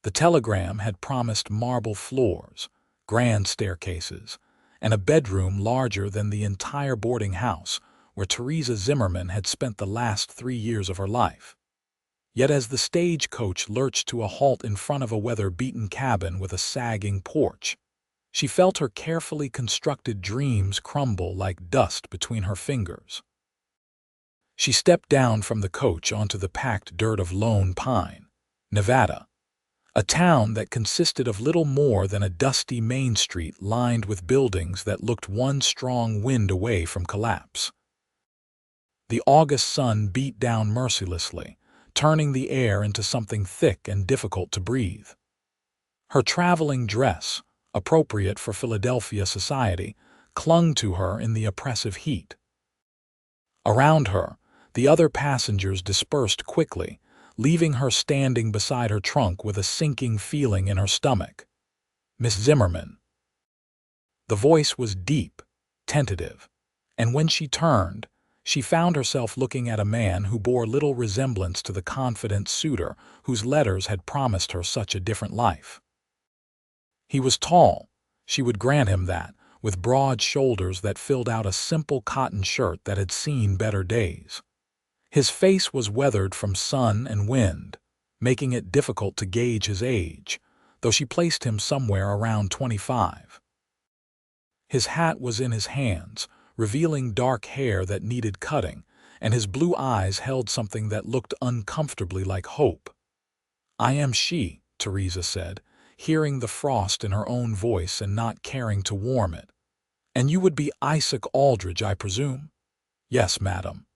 The telegram had promised marble floors, grand staircases, and a bedroom larger than the entire boarding house where Theresa Zimmerman had spent the last 3 years of her life. Yet as the stagecoach lurched to a halt in front of a weather-beaten cabin with a sagging porch, she felt her carefully constructed dreams crumble like dust between her fingers. She stepped down from the coach onto the packed dirt of Lone Pine, Nevada, a town that consisted of little more than a dusty main street lined with buildings that looked one strong wind away from collapse. The August sun beat down mercilessly, turning the air into something thick and difficult to breathe. Her traveling dress, appropriate for Philadelphia society, clung to her in the oppressive heat. Around her, the other passengers dispersed quickly, leaving her standing beside her trunk with a sinking feeling in her stomach. "Miss Zimmerman." The voice was deep, tentative, and when she turned, she found herself looking at a man who bore little resemblance to the confident suitor whose letters had promised her such a different life. He was tall, she would grant him that, with broad shoulders that filled out a simple cotton shirt that had seen better days. His face was weathered from sun and wind, making it difficult to gauge his age, though she placed him somewhere around 25. His hat was in his hands, revealing dark hair that needed cutting, and his blue eyes held something that looked uncomfortably like hope. "I am she," Theresa said, hearing the frost in her own voice and not caring to warm it. "And you would be Isaac Aldridge, I presume?" "Yes, madam."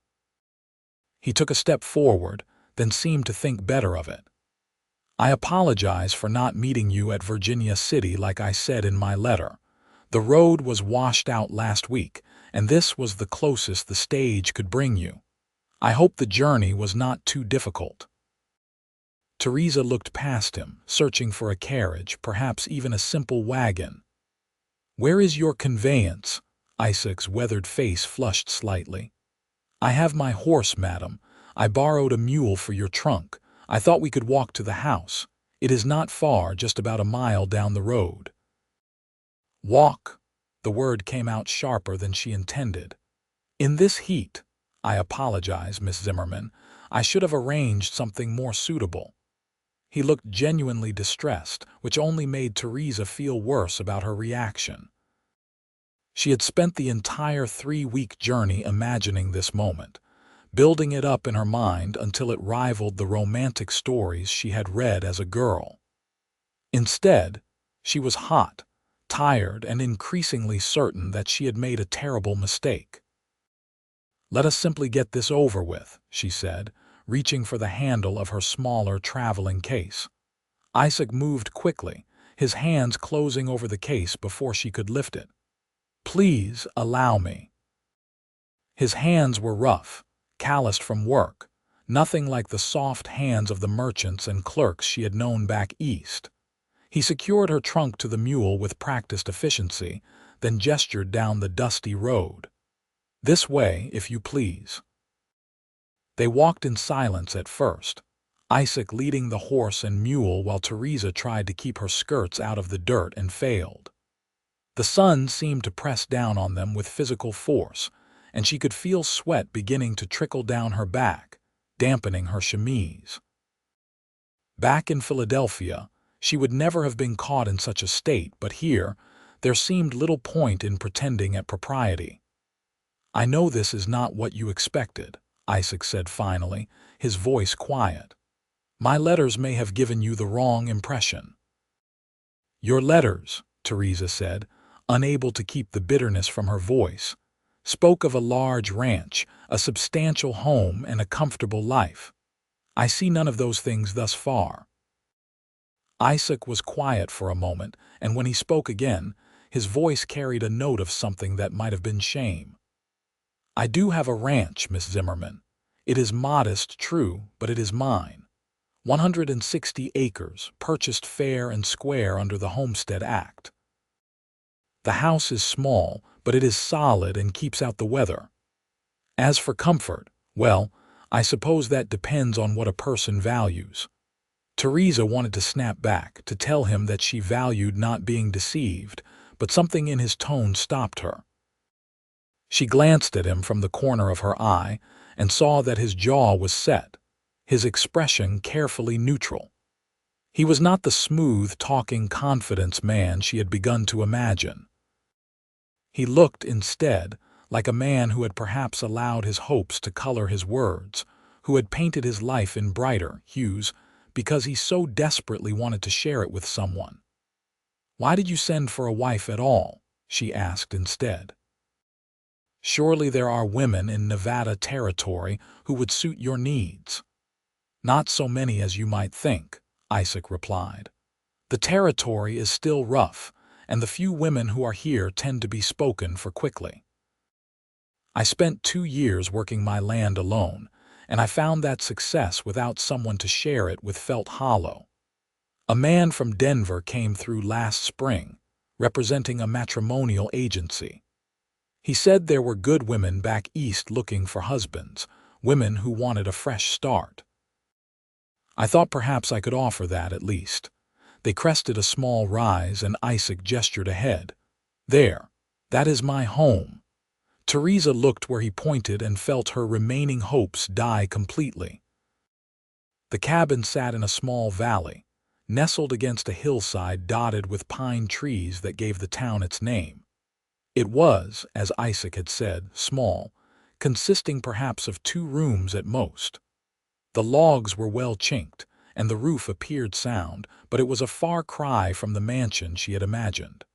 He took a step forward, then seemed to think better of it. "I apologize for not meeting you at Virginia City like I said in my letter. The road was washed out last week, and this was the closest the stage could bring you. I hope the journey was not too difficult." Theresa looked past him, searching for a carriage, perhaps even a simple wagon. "Where is your conveyance?" Isaac's weathered face flushed slightly. "I have my horse, madam. I borrowed a mule for your trunk. I thought we could walk to the house. It is not far, just about a mile down the road." "Walk." The word came out sharper than she intended. "In this heat? I apologize, Miss Zimmerman. I should have arranged something more suitable." He looked genuinely distressed, which only made Theresa feel worse about her reaction. She had spent the entire 3-week journey imagining this moment, building it up in her mind until it rivaled the romantic stories she had read as a girl. Instead, she was hot, tired, and increasingly certain that she had made a terrible mistake. "Let us simply get this over with," she said, reaching for the handle of her smaller traveling case. Isaac moved quickly, his hands closing over the case before she could lift it. "Please allow me." His hands were rough, calloused from work, nothing like the soft hands of the merchants and clerks she had known back east. He secured her trunk to the mule with practiced efficiency, then gestured down the dusty road. "This way, if you please." They walked in silence at first, Isaac leading the horse and mule while Theresa tried to keep her skirts out of the dirt and failed. The sun seemed to press down on them with physical force, and she could feel sweat beginning to trickle down her back, dampening her chemise. Back in Philadelphia, she would never have been caught in such a state, but here, there seemed little point in pretending at propriety. "I know this is not what you expected," Isaac said finally, his voice quiet. "My letters may have given you the wrong impression." "Your letters," Theresa said, unable to keep the bitterness from her voice, "spoke of a large ranch, a substantial home, and a comfortable life. I see none of those things thus far." Isaac was quiet for a moment, and when he spoke again, his voice carried a note of something that might have been shame. "I do have a ranch, Miss Zimmerman. It is modest, true, but it is mine. 160 acres, purchased fair and square under the Homestead Act. The house is small, but it is solid and keeps out the weather. As for comfort, well, I suppose that depends on what a person values." Theresa wanted to snap back, to tell him that she valued not being deceived, but something in his tone stopped her. She glanced at him from the corner of her eye and saw that his jaw was set, his expression carefully neutral. He was not the smooth, talking confidence man she had begun to imagine. He looked, instead, like a man who had perhaps allowed his hopes to color his words, who had painted his life in brighter hues because he so desperately wanted to share it with someone. "Why did you send for a wife at all?" she asked instead. "Surely there are women in Nevada territory who would suit your needs." "Not so many as you might think," Isaac replied. "The territory is still rough, and the few women who are here tend to be spoken for quickly. I spent 2 years working my land alone, and I found that success without someone to share it with felt hollow. A man from Denver came through last spring, representing a matrimonial agency. He said there were good women back east looking for husbands, women who wanted a fresh start. I thought perhaps I could offer that at least." They crested a small rise, and Isaac gestured ahead. "There, that is my home." Theresa looked where he pointed and felt her remaining hopes die completely. The cabin sat in a small valley, nestled against a hillside dotted with pine trees that gave the town its name. It was, as Isaac had said, small, consisting perhaps of 2 rooms at most. The logs were well chinked, and the roof appeared sound, but it was a far cry from the mansion she had imagined.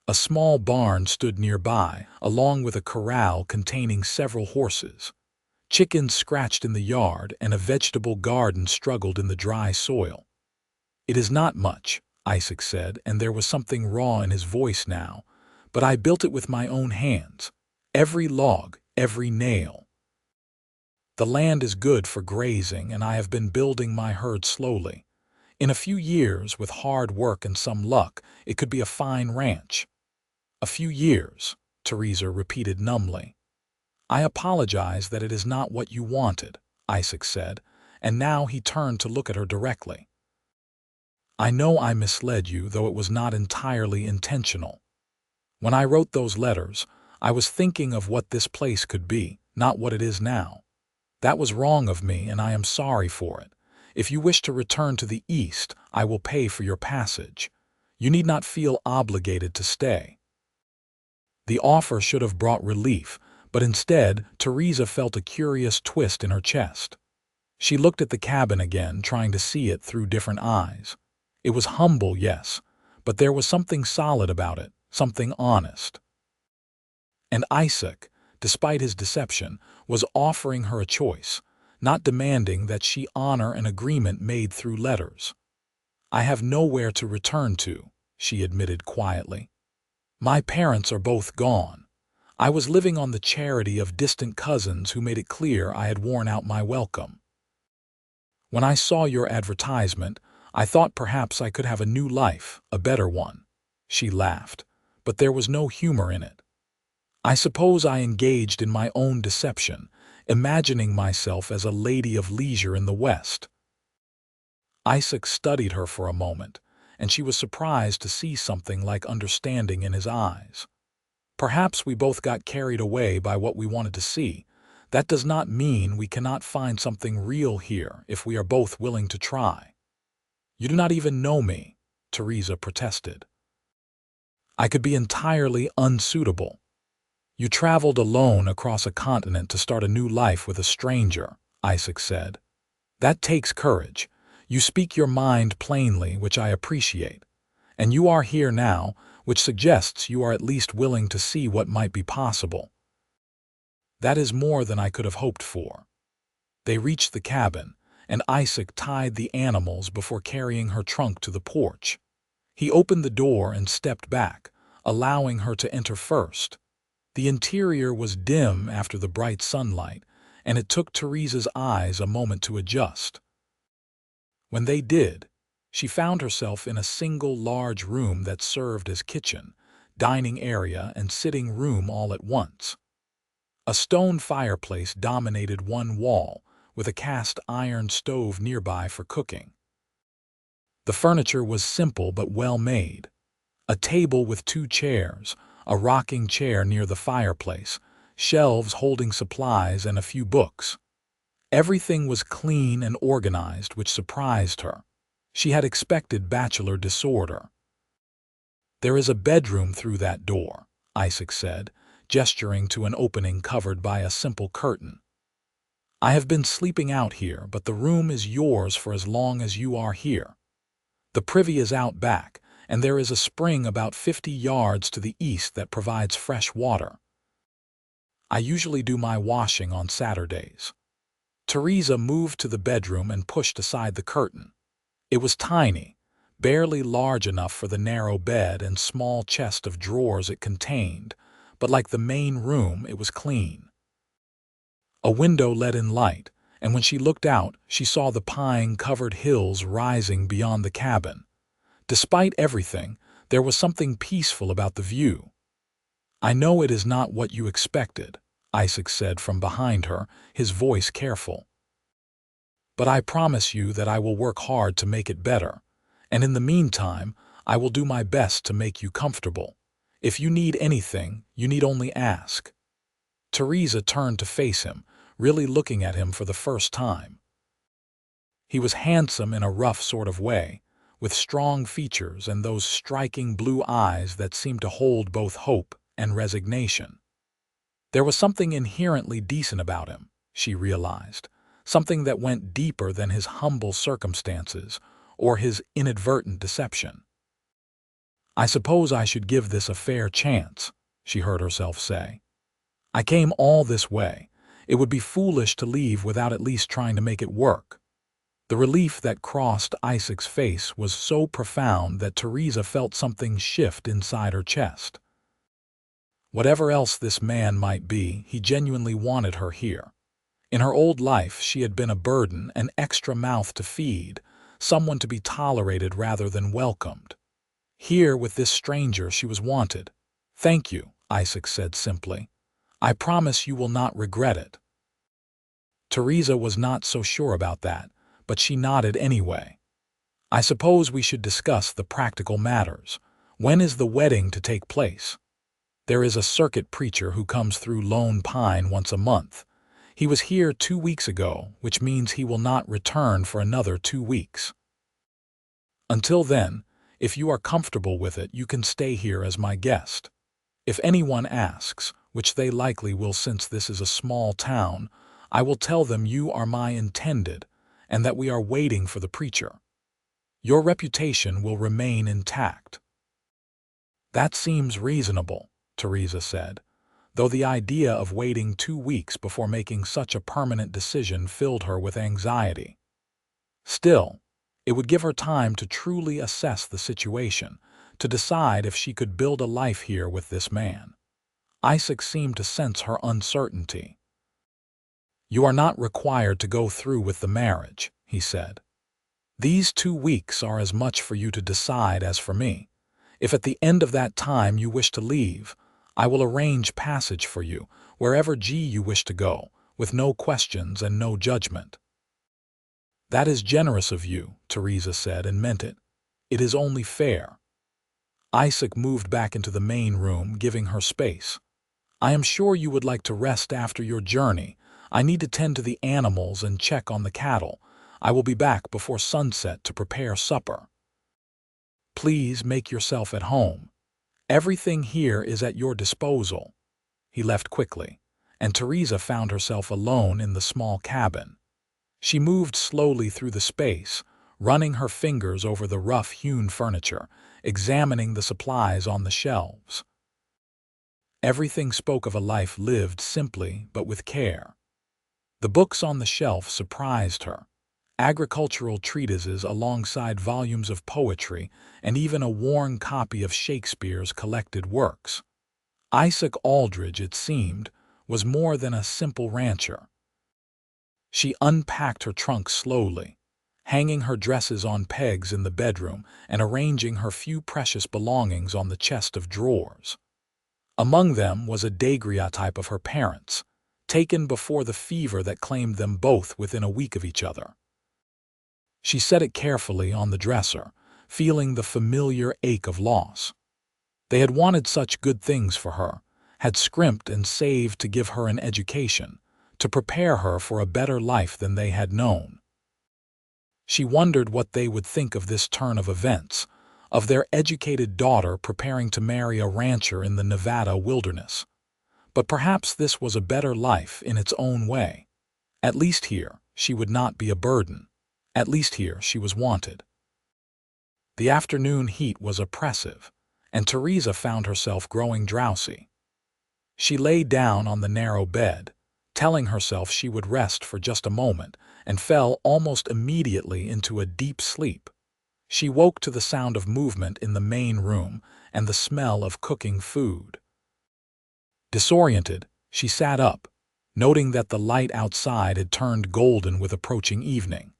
A small barn stood nearby, along with a corral containing several horses. Chickens scratched in the yard, and a vegetable garden struggled in the dry soil. "It is not much," Isaac said, and there was something raw in his voice now, "but I built it with my own hands. Every log, every nail. The land is good for grazing, and I have been building my herd slowly. In a few years, with hard work and some luck, it could be a fine ranch." "A few years," Theresa repeated numbly. "I apologize that it is not what you wanted," Isaac said, and now he turned to look at her directly. "I know I misled you, though it was not entirely intentional. When I wrote those letters, I was thinking of what this place could be, not what it is now. That was wrong of me, and I am sorry for it. If you wish to return to the East, I will pay for your passage. You need not feel obligated to stay." The offer should have brought relief, but instead, Theresa felt a curious twist in her chest. She looked at the cabin again, trying to see it through different eyes. It was humble, yes, but there was something solid about it, something honest. And Isaac, despite his deception, was offering her a choice, not demanding that she honor an agreement made through letters. "I have nowhere to return to," she admitted quietly. "My parents are both gone. I was living on the charity of distant cousins who made it clear I had worn out my welcome. When I saw your advertisement, I thought perhaps I could have a new life, a better one." She laughed, but there was no humor in it. "I suppose I engaged in my own deception, imagining myself as a lady of leisure in the West." Isaac studied her for a moment, and she was surprised to see something like understanding in his eyes. "Perhaps we both got carried away by what we wanted to see. That does not mean we cannot find something real here if we are both willing to try." "You do not even know me," Theresa protested. "I could be entirely unsuitable." "You traveled alone across a continent to start a new life with a stranger," Isaac said. "That takes courage. You speak your mind plainly, which I appreciate. And you are here now, which suggests you are at least willing to see what might be possible." "That is more than I could have hoped for." They reached the cabin, and Isaac tied the animals before carrying her trunk to the porch. He opened the door and stepped back, allowing her to enter first. The interior was dim after the bright sunlight, and it took Theresa's eyes a moment to adjust. When they did, she found herself in a single large room that served as kitchen, dining area, and sitting room all at once. A stone fireplace dominated one wall, with a cast iron stove nearby for cooking. The furniture was simple but well made. A table with 2 chairs, a rocking chair near the fireplace, shelves holding supplies and a few books. Everything was clean and organized, which surprised her. She had expected bachelor disorder. "There is a bedroom through that door," Isaac said, gesturing to an opening covered by a simple curtain. "I have been sleeping out here, but the room is yours for as long as you are here. The privy is out back, and there is a spring about 50 yards to the east that provides fresh water. I usually do my washing on Saturdays." Theresa moved to the bedroom and pushed aside the curtain. It was tiny, barely large enough for the narrow bed and small chest of drawers it contained, but like the main room, it was clean. A window let in light, and when she looked out, she saw the pine-covered hills rising beyond the cabin. Despite everything, there was something peaceful about the view. "I know it is not what you expected," Isaac said from behind her, his voice careful. "But I promise you that I will work hard to make it better, and in the meantime, I will do my best to make you comfortable. If you need anything, you need only ask." Theresa turned to face him, really looking at him for the first time. He was handsome in a rough sort of way, with strong features and those striking blue eyes that seemed to hold both hope and resignation. There was something inherently decent about him, she realized, something that went deeper than his humble circumstances or his inadvertent deception. "I suppose I should give this a fair chance," she heard herself say. "I came all this way. It would be foolish to leave without at least trying to make it work." The relief that crossed Isaac's face was so profound that Theresa felt something shift inside her chest. Whatever else this man might be, he genuinely wanted her here. In her old life, she had been a burden, an extra mouth to feed, someone to be tolerated rather than welcomed. Here, with this stranger, she was wanted. "Thank you," Isaac said simply. "I promise you will not regret it." Theresa was not so sure about that, but she nodded anyway. "I suppose we should discuss the practical matters. When is the wedding to take place?" "There is a circuit preacher who comes through Lone Pine once a month. He was here 2 weeks ago, which means he will not return for another 2 weeks. Until then, if you are comfortable with it, you can stay here as my guest. If anyone asks, which they likely will since this is a small town, I will tell them you are my intended and that we are waiting for the preacher. Your reputation will remain intact." "That seems reasonable," Theresa said, though the idea of waiting 2 weeks before making such a permanent decision filled her with anxiety. Still, it would give her time to truly assess the situation, to decide if she could build a life here with this man. Isaac seemed to sense her uncertainty. "You are not required to go through with the marriage," he said. "These 2 weeks are as much for you to decide as for me. If at the end of that time you wish to leave, I will arrange passage for you, wherever you wish to go, with no questions and no judgment." "That is generous of you," Theresa said, and meant it. "It is only fair." Isaac moved back into the main room, giving her space. "I am sure you would like to rest after your journey. I need to tend to the animals and check on the cattle. I will be back before sunset to prepare supper. Please make yourself at home. Everything here is at your disposal." He left quickly, and Theresa found herself alone in the small cabin. She moved slowly through the space, running her fingers over the rough-hewn furniture, examining the supplies on the shelves. Everything spoke of a life lived simply but with care. The books on the shelf surprised her. Agricultural treatises alongside volumes of poetry and even a worn copy of Shakespeare's collected works. Isaac Aldridge, it seemed, was more than a simple rancher. She unpacked her trunk slowly, hanging her dresses on pegs in the bedroom and arranging her few precious belongings on the chest of drawers. Among them was a daguerreotype of her parents, taken before the fever that claimed them both within a week of each other. She set it carefully on the dresser, feeling the familiar ache of loss. They had wanted such good things for her, had scrimped and saved to give her an education, to prepare her for a better life than they had known. She wondered what they would think of this turn of events, of their educated daughter preparing to marry a rancher in the Nevada wilderness. But perhaps this was a better life in its own way. At least here, she would not be a burden. At least here, she was wanted. The afternoon heat was oppressive, and Theresa found herself growing drowsy. She lay down on the narrow bed, telling herself she would rest for just a moment, and fell almost immediately into a deep sleep. She woke to the sound of movement in the main room and the smell of cooking food. Disoriented, she sat up, noting that the light outside had turned golden with approaching evening.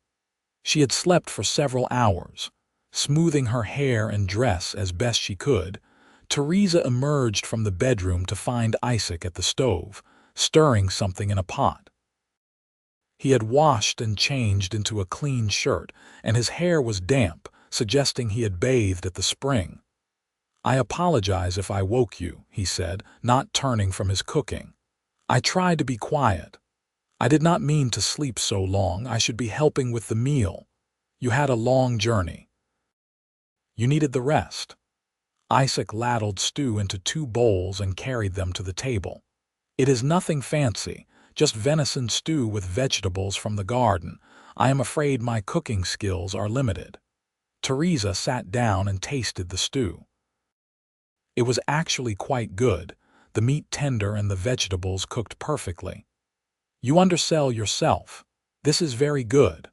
She had slept for several hours. Smoothing her hair and dress as best she could, Theresa emerged from the bedroom to find Isaac at the stove, stirring something in a pot. He had washed and changed into a clean shirt, and his hair was damp, suggesting he had bathed at the spring. "I apologize if I woke you," he said, not turning from his cooking. "I tried to be quiet. I did not mean to sleep so long. I should be helping with the meal. You had a long journey. You needed the rest." Isaac ladled stew into 2 bowls and carried them to the table. "It is nothing fancy, just venison stew with vegetables from the garden. I am afraid my cooking skills are limited." Theresa sat down and tasted the stew. It was actually quite good, the meat tender and the vegetables cooked perfectly. "You undersell yourself. This is very good."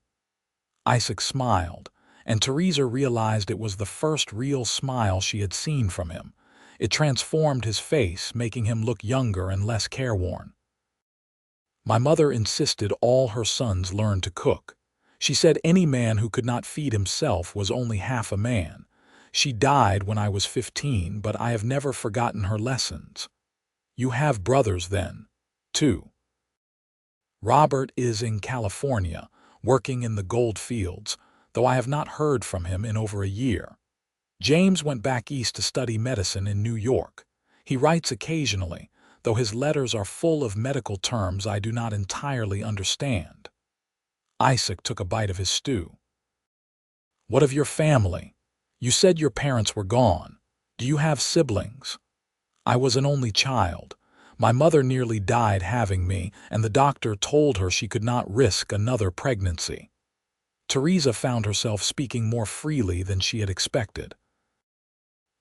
Isaac smiled, and Theresa realized it was the first real smile she had seen from him. It transformed his face, making him look younger and less careworn. "My mother insisted all her sons learn to cook. She said any man who could not feed himself was only half a man. She died when I was 15, but I have never forgotten her lessons." "You have brothers then, too?" "Robert is in California, working in the gold fields, though I have not heard from him in over a year. James went back east to study medicine in New York. He writes occasionally, though his letters are full of medical terms I do not entirely understand." Isaac took a bite of his stew. "What of your family? You said your parents were gone. Do you have siblings?" "I was an only child. My mother nearly died having me, and the doctor told her she could not risk another pregnancy." Theresa found herself speaking more freely than she had expected.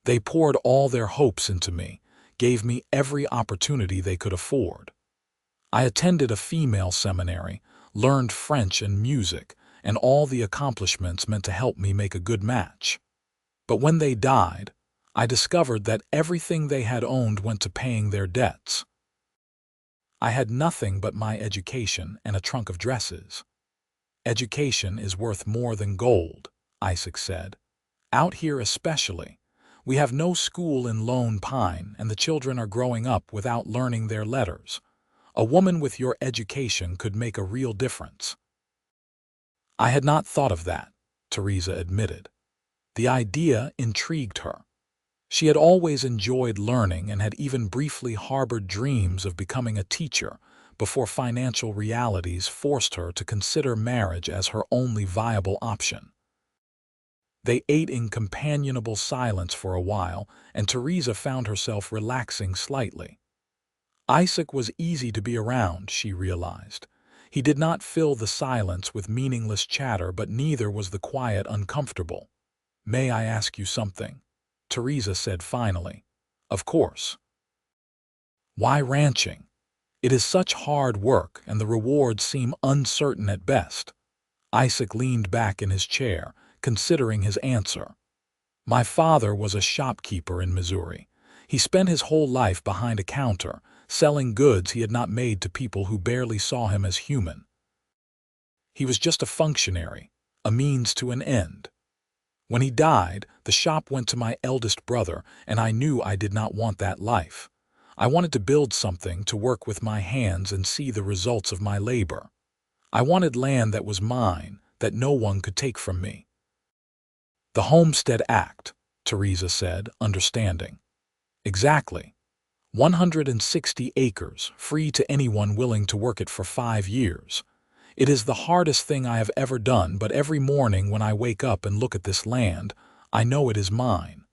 "They poured all their hopes into me, gave me every opportunity they could afford. I attended a female seminary, learned French and music, and all the accomplishments meant to help me make a good match. But when they died, I discovered that everything they had owned went to paying their debts. I had nothing but my education and a trunk of dresses." "Education is worth more than gold," Isaac said. "Out here especially. We have no school in Lone Pine, and the children are growing up without learning their letters. A woman with your education could make a real difference." "I had not thought of that," Theresa admitted. The idea intrigued her. She had always enjoyed learning and had even briefly harbored dreams of becoming a teacher before financial realities forced her to consider marriage as her only viable option. They ate in companionable silence for a while, and Theresa found herself relaxing slightly. Isaac was easy to be around, she realized. He did not fill the silence with meaningless chatter, but neither was the quiet uncomfortable. "May I ask you something?" Theresa said finally. "Of course." "Why ranching? It is such hard work, and the rewards seem uncertain at best." Isaac leaned back in his chair, considering his answer. "My father was a shopkeeper in Missouri. He spent his whole life behind a counter, selling goods he had not made to people who barely saw him as human. He was just a functionary, a means to an end. When he died, the shop went to my eldest brother, and I knew I did not want that life. I wanted to build something, to work with my hands and see the results of my labor. I wanted land that was mine, that no one could take from me. The Homestead Act, Theresa said, understanding. Exactly. 160 acres, free to anyone willing to work it for 5 years. It is the hardest thing I have ever done, but every morning when I wake up and look at this land, I know it is mine.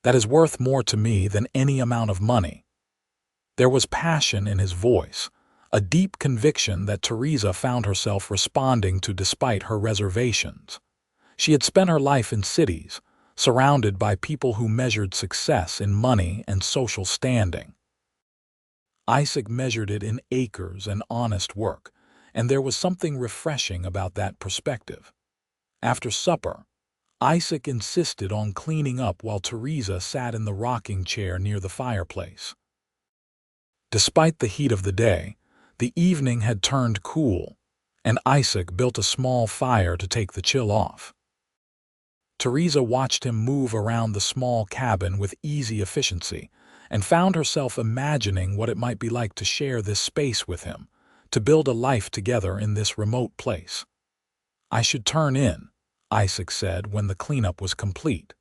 That is worth more to me than any amount of money. There was passion in his voice, a deep conviction that Theresa found herself responding to despite her reservations. She had spent her life in cities, surrounded by people who measured success in money and social standing. Isaac measured it in acres and honest work, and there was something refreshing about that perspective. After supper, Isaac insisted on cleaning up while Theresa sat in the rocking chair near the fireplace. Despite the heat of the day, the evening had turned cool, and Isaac built a small fire to take the chill off. Theresa watched him move around the small cabin with easy efficiency and found herself imagining what it might be like to share this space with him, to build a life together in this remote place. "I should turn in," Isaac said when the cleanup was complete.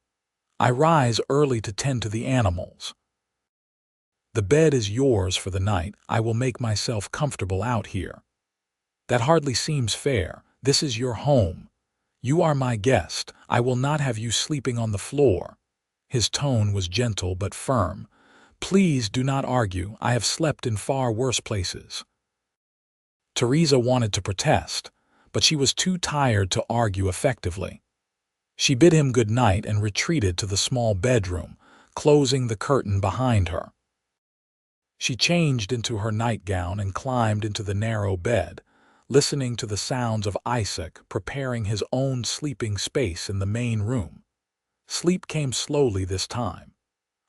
"I rise early to tend to the animals." "The bed is yours for the night. I will make myself comfortable out here." "That hardly seems fair. This is your home. You are my guest. I will not have you sleeping on the floor." His tone was gentle but firm. "Please do not argue. I have slept in far worse places." Theresa wanted to protest, but she was too tired to argue effectively. She bid him good night and retreated to the small bedroom, closing the curtain behind her. She changed into her nightgown and climbed into the narrow bed, listening to the sounds of Isaac preparing his own sleeping space in the main room. Sleep came slowly this time.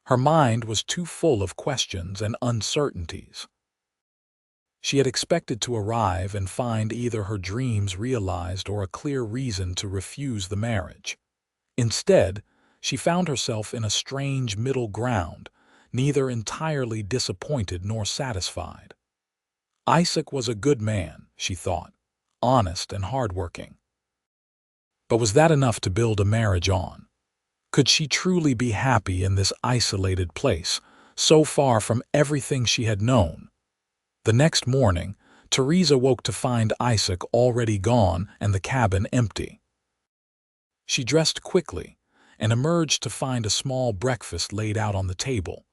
Her mind was too full of questions and uncertainties. She had expected to arrive and find either her dreams realized or a clear reason to refuse the marriage. Instead, she found herself in a strange middle ground, neither entirely disappointed nor satisfied. Isaac was a good man, she thought, honest and hardworking. But was that enough to build a marriage on? Could she truly be happy in this isolated place, so far from everything she had known? The next morning, Theresa woke to find Isaac already gone and the cabin empty. She dressed quickly and emerged to find a small breakfast laid out on the table: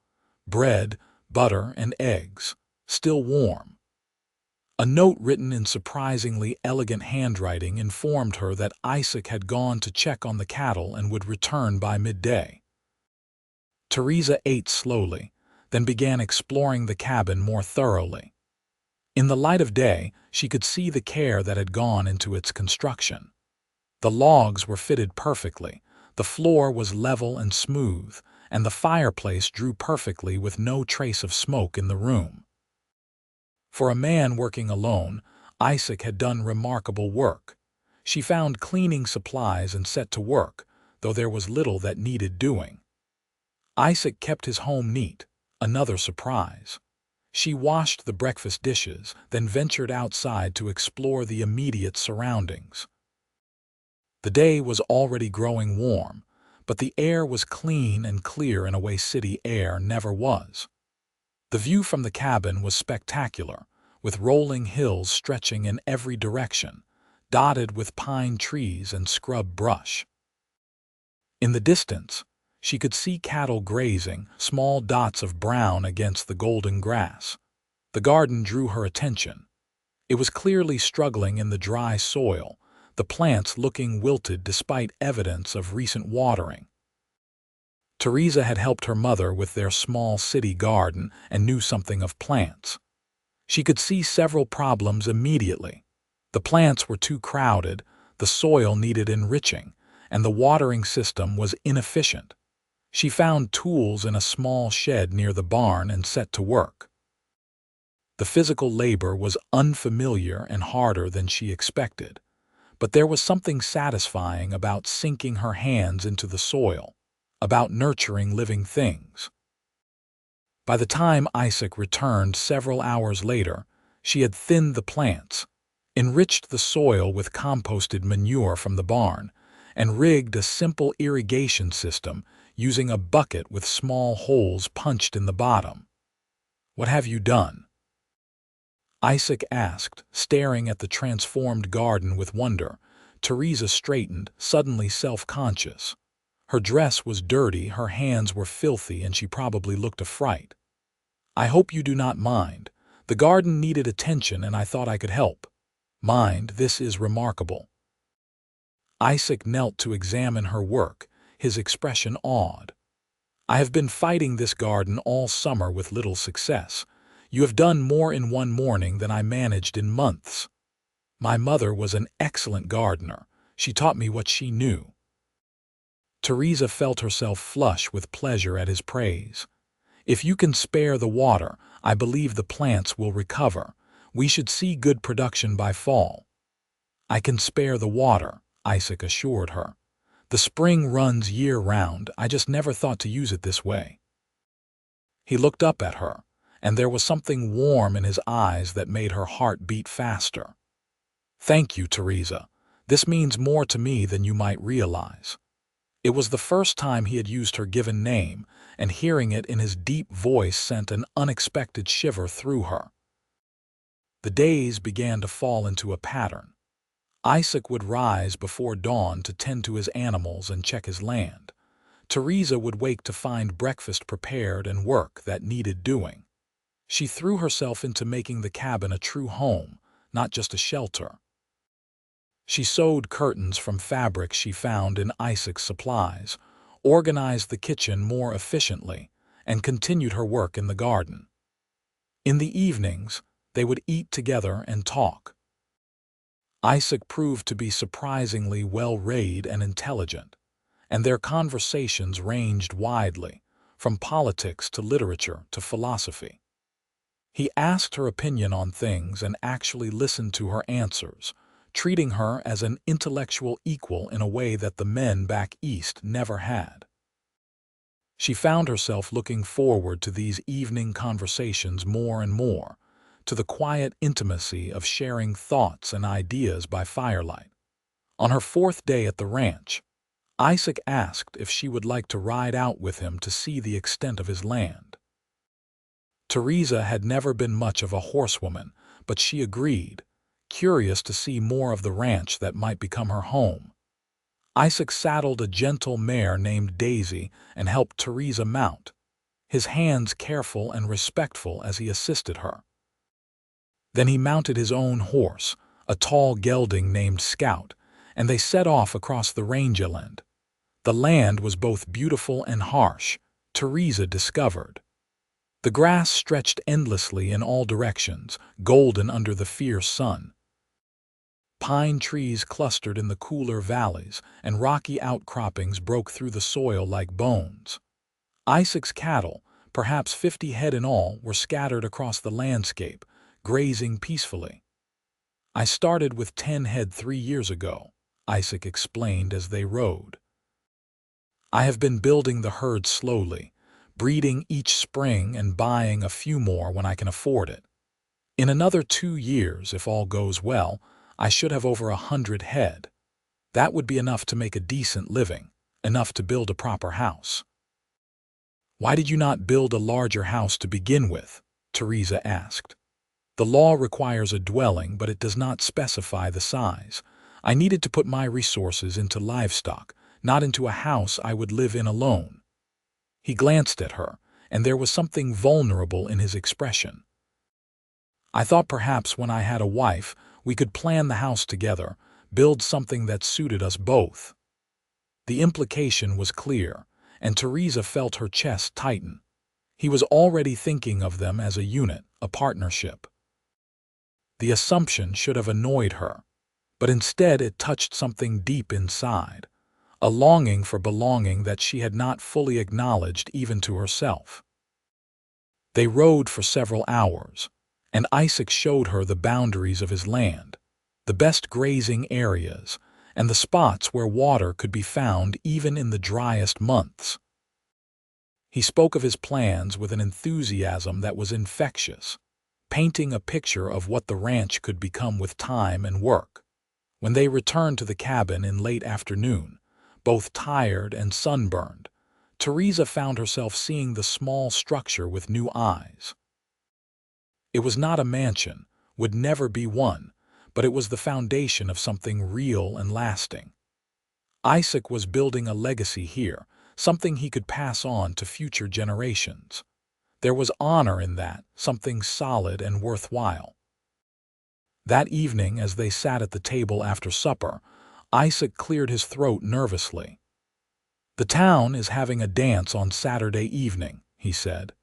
bread, butter, and eggs, still warm. A note written in surprisingly elegant handwriting informed her that Isaac had gone to check on the cattle and would return by midday. Theresa ate slowly, then began exploring the cabin more thoroughly. In the light of day, she could see the care that had gone into its construction. The logs were fitted perfectly, the floor was level and smooth, and the fireplace drew perfectly with no trace of smoke in the room. For a man working alone, Isaac had done remarkable work. She found cleaning supplies and set to work, though there was little that needed doing. Isaac kept his home neat, another surprise. She washed the breakfast dishes, then ventured outside to explore the immediate surroundings. The day was already growing warm, but the air was clean and clear in a way city air never was. The view from the cabin was spectacular, with rolling hills stretching in every direction, dotted with pine trees and scrub brush. In the distance, she could see cattle grazing, small dots of brown against the golden grass. The garden drew her attention. It was clearly struggling in the dry soil, the plants looking wilted despite evidence of recent watering. Theresa had helped her mother with their small city garden and knew something of plants. She could see several problems immediately. The plants were too crowded, the soil needed enriching, and the watering system was inefficient. She found tools in a small shed near the barn and set to work. The physical labor was unfamiliar and harder than she expected, but there was something satisfying about sinking her hands into the soil, about nurturing living things. By the time Isaac returned several hours later, she had thinned the plants, enriched the soil with composted manure from the barn, and rigged a simple irrigation system using a bucket with small holes punched in the bottom. "What have you done?" Isaac asked, staring at the transformed garden with wonder. Theresa straightened, suddenly self-conscious. Her dress was dirty, her hands were filthy, and she probably looked a fright. "I hope you do not mind. The garden needed attention and I thought I could help." "Mind, this is remarkable." Isaac knelt to examine her work, his expression awed. "I have been fighting this garden all summer with little success. You have done more in one morning than I managed in months." "My mother was an excellent gardener. She taught me what she knew." Theresa felt herself flush with pleasure at his praise. "If you can spare the water, I believe the plants will recover. We should see good production by fall." "I can spare the water," Isaac assured her. "The spring runs year-round. I just never thought to use it this way." He looked up at her, and there was something warm in his eyes that made her heart beat faster. "Thank you, Theresa. This means more to me than you might realize." It was the first time he had used her given name, and hearing it in his deep voice sent an unexpected shiver through her. The days began to fall into a pattern. Isaac would rise before dawn to tend to his animals and check his land. Theresa would wake to find breakfast prepared and work that needed doing. She threw herself into making the cabin a true home, not just a shelter. She sewed curtains from fabric she found in Isaac's supplies, organized the kitchen more efficiently, and continued her work in the garden. In the evenings, they would eat together and talk. Isaac proved to be surprisingly well-read and intelligent, and their conversations ranged widely, from politics to literature to philosophy. He asked her opinion on things and actually listened to her answers, treating her as an intellectual equal in a way that the men back east never had. She found herself looking forward to these evening conversations more and more, to the quiet intimacy of sharing thoughts and ideas by firelight. On her 4th day at the ranch, Isaac asked if she would like to ride out with him to see the extent of his land. Theresa had never been much of a horsewoman, but she agreed, curious to see more of the ranch that might become her home. Isaac saddled a gentle mare named Daisy and helped Theresa mount, his hands careful and respectful as he assisted her. Then he mounted his own horse, a tall gelding named Scout, and they set off across the rangeland. The land was both beautiful and harsh, Theresa discovered. The grass stretched endlessly in all directions, golden under the fierce sun. Pine trees clustered in the cooler valleys, and rocky outcroppings broke through the soil like bones. Isaac's cattle, perhaps 50 head in all, were scattered across the landscape, grazing peacefully. "I started with 10 head 3 years ago," Isaac explained as they rode. "I have been building the herd slowly, breeding each spring and buying a few more when I can afford it. In another 2 years, if all goes well, I should have over 100 head. That would be enough to make a decent living, enough to build a proper house." "Why did you not build a larger house to begin with?" Theresa asked. "The law requires a dwelling, but it does not specify the size. I needed to put my resources into livestock, not into a house I would live in alone." He glanced at her, and there was something vulnerable in his expression. "I thought perhaps when I had a wife, we could plan the house together, build something that suited us both." The implication was clear, and Theresa felt her chest tighten. He was already thinking of them as a unit, a partnership. The assumption should have annoyed her, but instead it touched something deep inside, a longing for belonging that she had not fully acknowledged even to herself. They rode for several hours, and Isaac showed her the boundaries of his land, the best grazing areas, and the spots where water could be found even in the driest months. He spoke of his plans with an enthusiasm that was infectious. painting a picture of what the ranch could become with time and work. When they returned to the cabin in late afternoon, both tired and sunburned, Theresa found herself seeing the small structure with new eyes. It was not a mansion, would never be one, but it was the foundation of something real and lasting. Isaac was building a legacy here, something he could pass on to future generations. There was honor in that, something solid and worthwhile. That evening, as they sat at the table after supper, Isaac cleared his throat nervously. "The town is having a dance on Saturday evening," he said.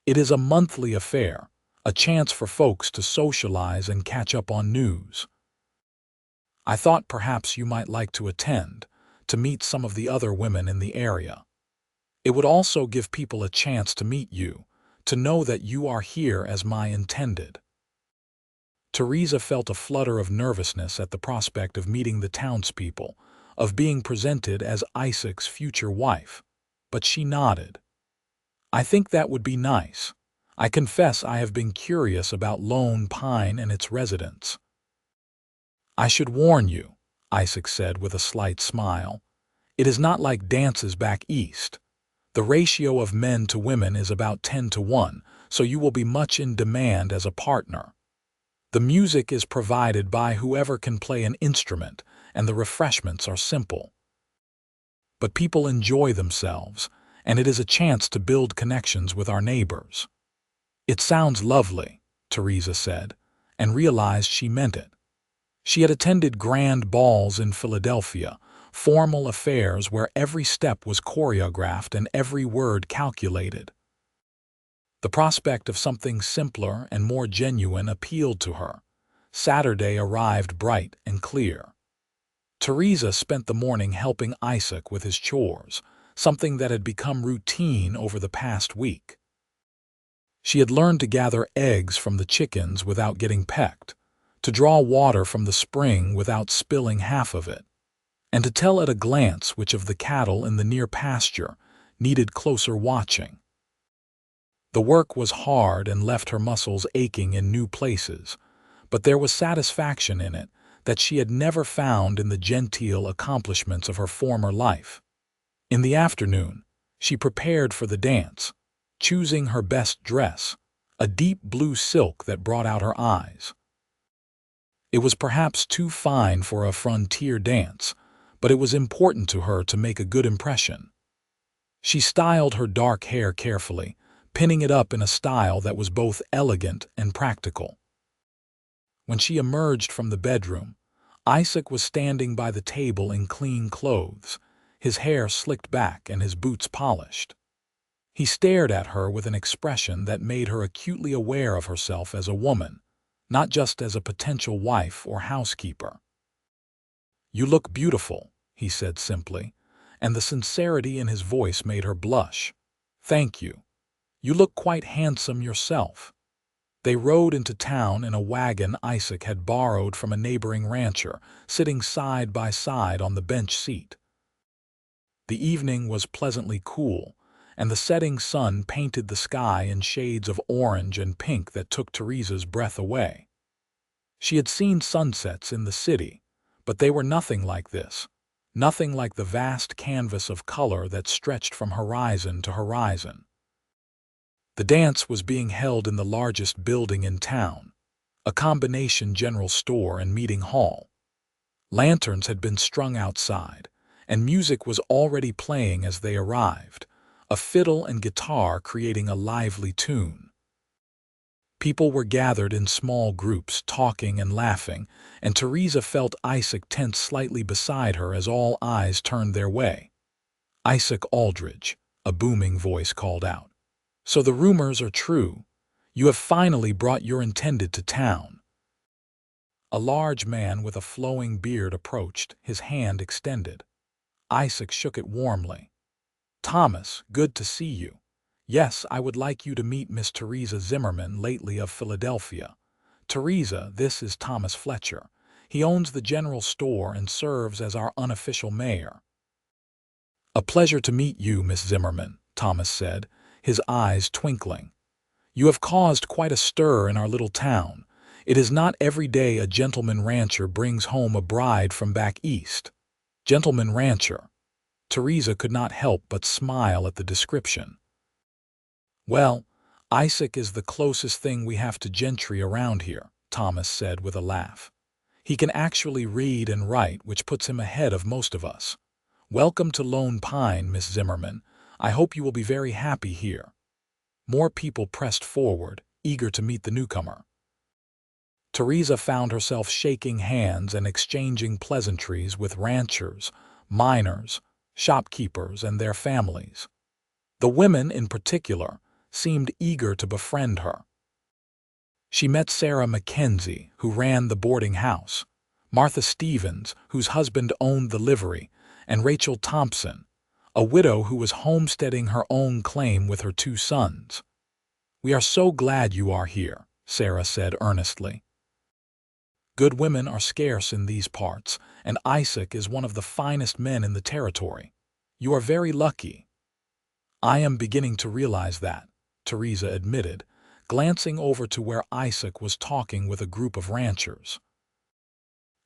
"It is a monthly affair, a chance for folks to socialize and catch up on news. I thought perhaps you might like to attend, to meet some of the other women in the area. It would also give people a chance to meet you, to know that you are here as my intended." Theresa felt a flutter of nervousness at the prospect of meeting the townspeople, of being presented as Isaac's future wife, but she nodded. "I think that would be nice. I confess I have been curious about Lone Pine and its residents." "I should warn you," Isaac said with a slight smile. "It is not like dances back east. The ratio of men to women is about 10 to 1, so you will be much in demand as a partner. The music is provided by whoever can play an instrument, and the refreshments are simple. But people enjoy themselves, and it is a chance to build connections with our neighbors." "It sounds lovely," Theresa said, and realized she meant it. She had attended grand balls in Philadelphia, formal affairs where every step was choreographed and every word calculated. The prospect of something simpler and more genuine appealed to her. Saturday arrived bright and clear. Theresa spent the morning helping Isaac with his chores, something that had become routine over the past week. She had learned to gather eggs from the chickens without getting pecked, to draw water from the spring without spilling half of it, and to tell at a glance which of the cattle in the near pasture needed closer watching. The work was hard and left her muscles aching in new places, but there was satisfaction in it that she had never found in the genteel accomplishments of her former life. In the afternoon, she prepared for the dance, choosing her best dress, a deep blue silk that brought out her eyes. It was perhaps too fine for a frontier dance, but it was important to her to make a good impression. She styled her dark hair carefully, pinning it up in a style that was both elegant and practical. When she emerged from the bedroom, Isaac was standing by the table in clean clothes, his hair slicked back and his boots polished. He stared at her with an expression that made her acutely aware of herself as a woman, not just as a potential wife or housekeeper. "You look beautiful," he said simply, and the sincerity in his voice made her blush. "Thank you. You look quite handsome yourself." They rode into town in a wagon Isaac had borrowed from a neighboring rancher, sitting side by side on the bench seat. The evening was pleasantly cool, and the setting sun painted the sky in shades of orange and pink that took Theresa's breath away. She had seen sunsets in the city, but they were nothing like this, nothing like the vast canvas of color that stretched from horizon to horizon. The dance was being held in the largest building in town, a combination general store and meeting hall. Lanterns had been strung outside, and music was already playing as they arrived, a fiddle and guitar creating a lively tune. People were gathered in small groups, talking and laughing, and Theresa felt Isaac tense slightly beside her as all eyes turned their way. "Isaac Aldridge," a booming voice called out. "So the rumors are true. You have finally brought your intended to town." A large man with a flowing beard approached, his hand extended. Isaac shook it warmly. "Thomas, good to see you. Yes, I would like you to meet Miss Theresa Zimmerman, lately of Philadelphia. Theresa, this is Thomas Fletcher. He owns the general store and serves as our unofficial mayor." "A pleasure to meet you, Miss Zimmerman," Thomas said, his eyes twinkling. You have caused quite a stir in our little town. It is not every day a gentleman rancher brings home a bride from back east. Gentleman rancher. Theresa could not help but smile at the description. Well, Isaac is the closest thing we have to gentry around here, Thomas said with a laugh. He can actually read and write, which puts him ahead of most of us. Welcome to Lone Pine, Miss Zimmerman. I hope you will be very happy here. More people pressed forward, eager to meet the newcomer. Theresa found herself shaking hands and exchanging pleasantries with ranchers, miners, shopkeepers, and their families. The women, in particular, seemed eager to befriend her. She met Sarah Mackenzie, who ran the boarding house, Martha Stevens, whose husband owned the livery, and Rachel Thompson, a widow who was homesteading her own claim with her 2 sons. "We are so glad you are here," Sarah said earnestly. "Good women are scarce in these parts, and Isaac is one of the finest men in the territory. You are very lucky." "I am beginning to realize that," Theresa admitted, glancing over to where Isaac was talking with a group of ranchers.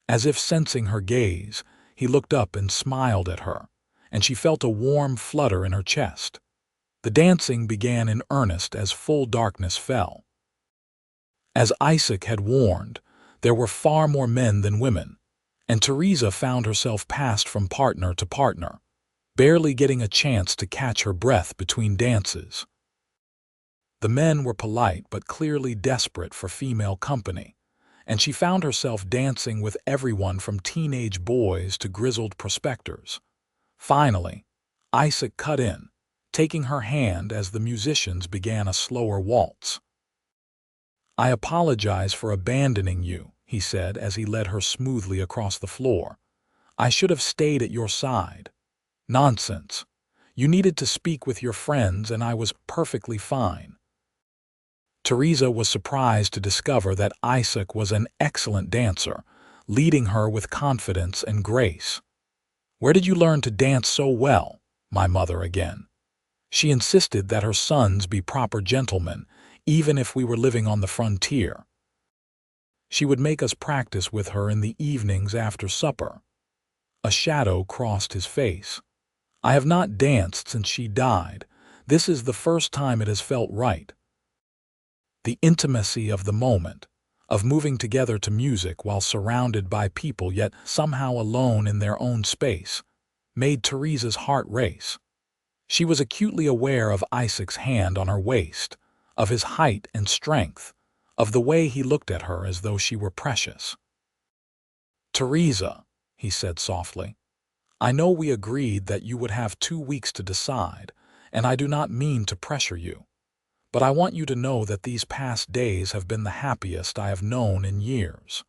As if sensing her gaze, he looked up and smiled at her, and she felt a warm flutter in her chest. The dancing began in earnest as full darkness fell. As Isaac had warned, there were far more men than women, and Theresa found herself passed from partner to partner, barely getting a chance to catch her breath between dances. The men were polite but clearly desperate for female company, and she found herself dancing with everyone from teenage boys to grizzled prospectors. Finally, Isaac cut in, taking her hand as the musicians began a slower waltz. "I apologize for abandoning you," he said as he led her smoothly across the floor. "I should have stayed at your side." "Nonsense. You needed to speak with your friends and I was perfectly fine." Theresa was surprised to discover that Isaac was an excellent dancer, leading her with confidence and grace. "Where did you learn to dance so well, my mother again?" She insisted that her sons be proper gentlemen, even if we were living on the frontier. She would make us practice with her in the evenings after supper. A shadow crossed his face. "I have not danced since she died. This is the first time it has felt right." The intimacy of the moment, of moving together to music while surrounded by people yet somehow alone in their own space, made Theresa's heart race. She was acutely aware of Isaac's hand on her waist, of his height and strength, of the way he looked at her as though she were precious. "Theresa," he said softly, "I know we agreed that you would have 2 weeks to decide, and I do not mean to pressure you. But I want you to know that these past days have been the happiest I have known in years.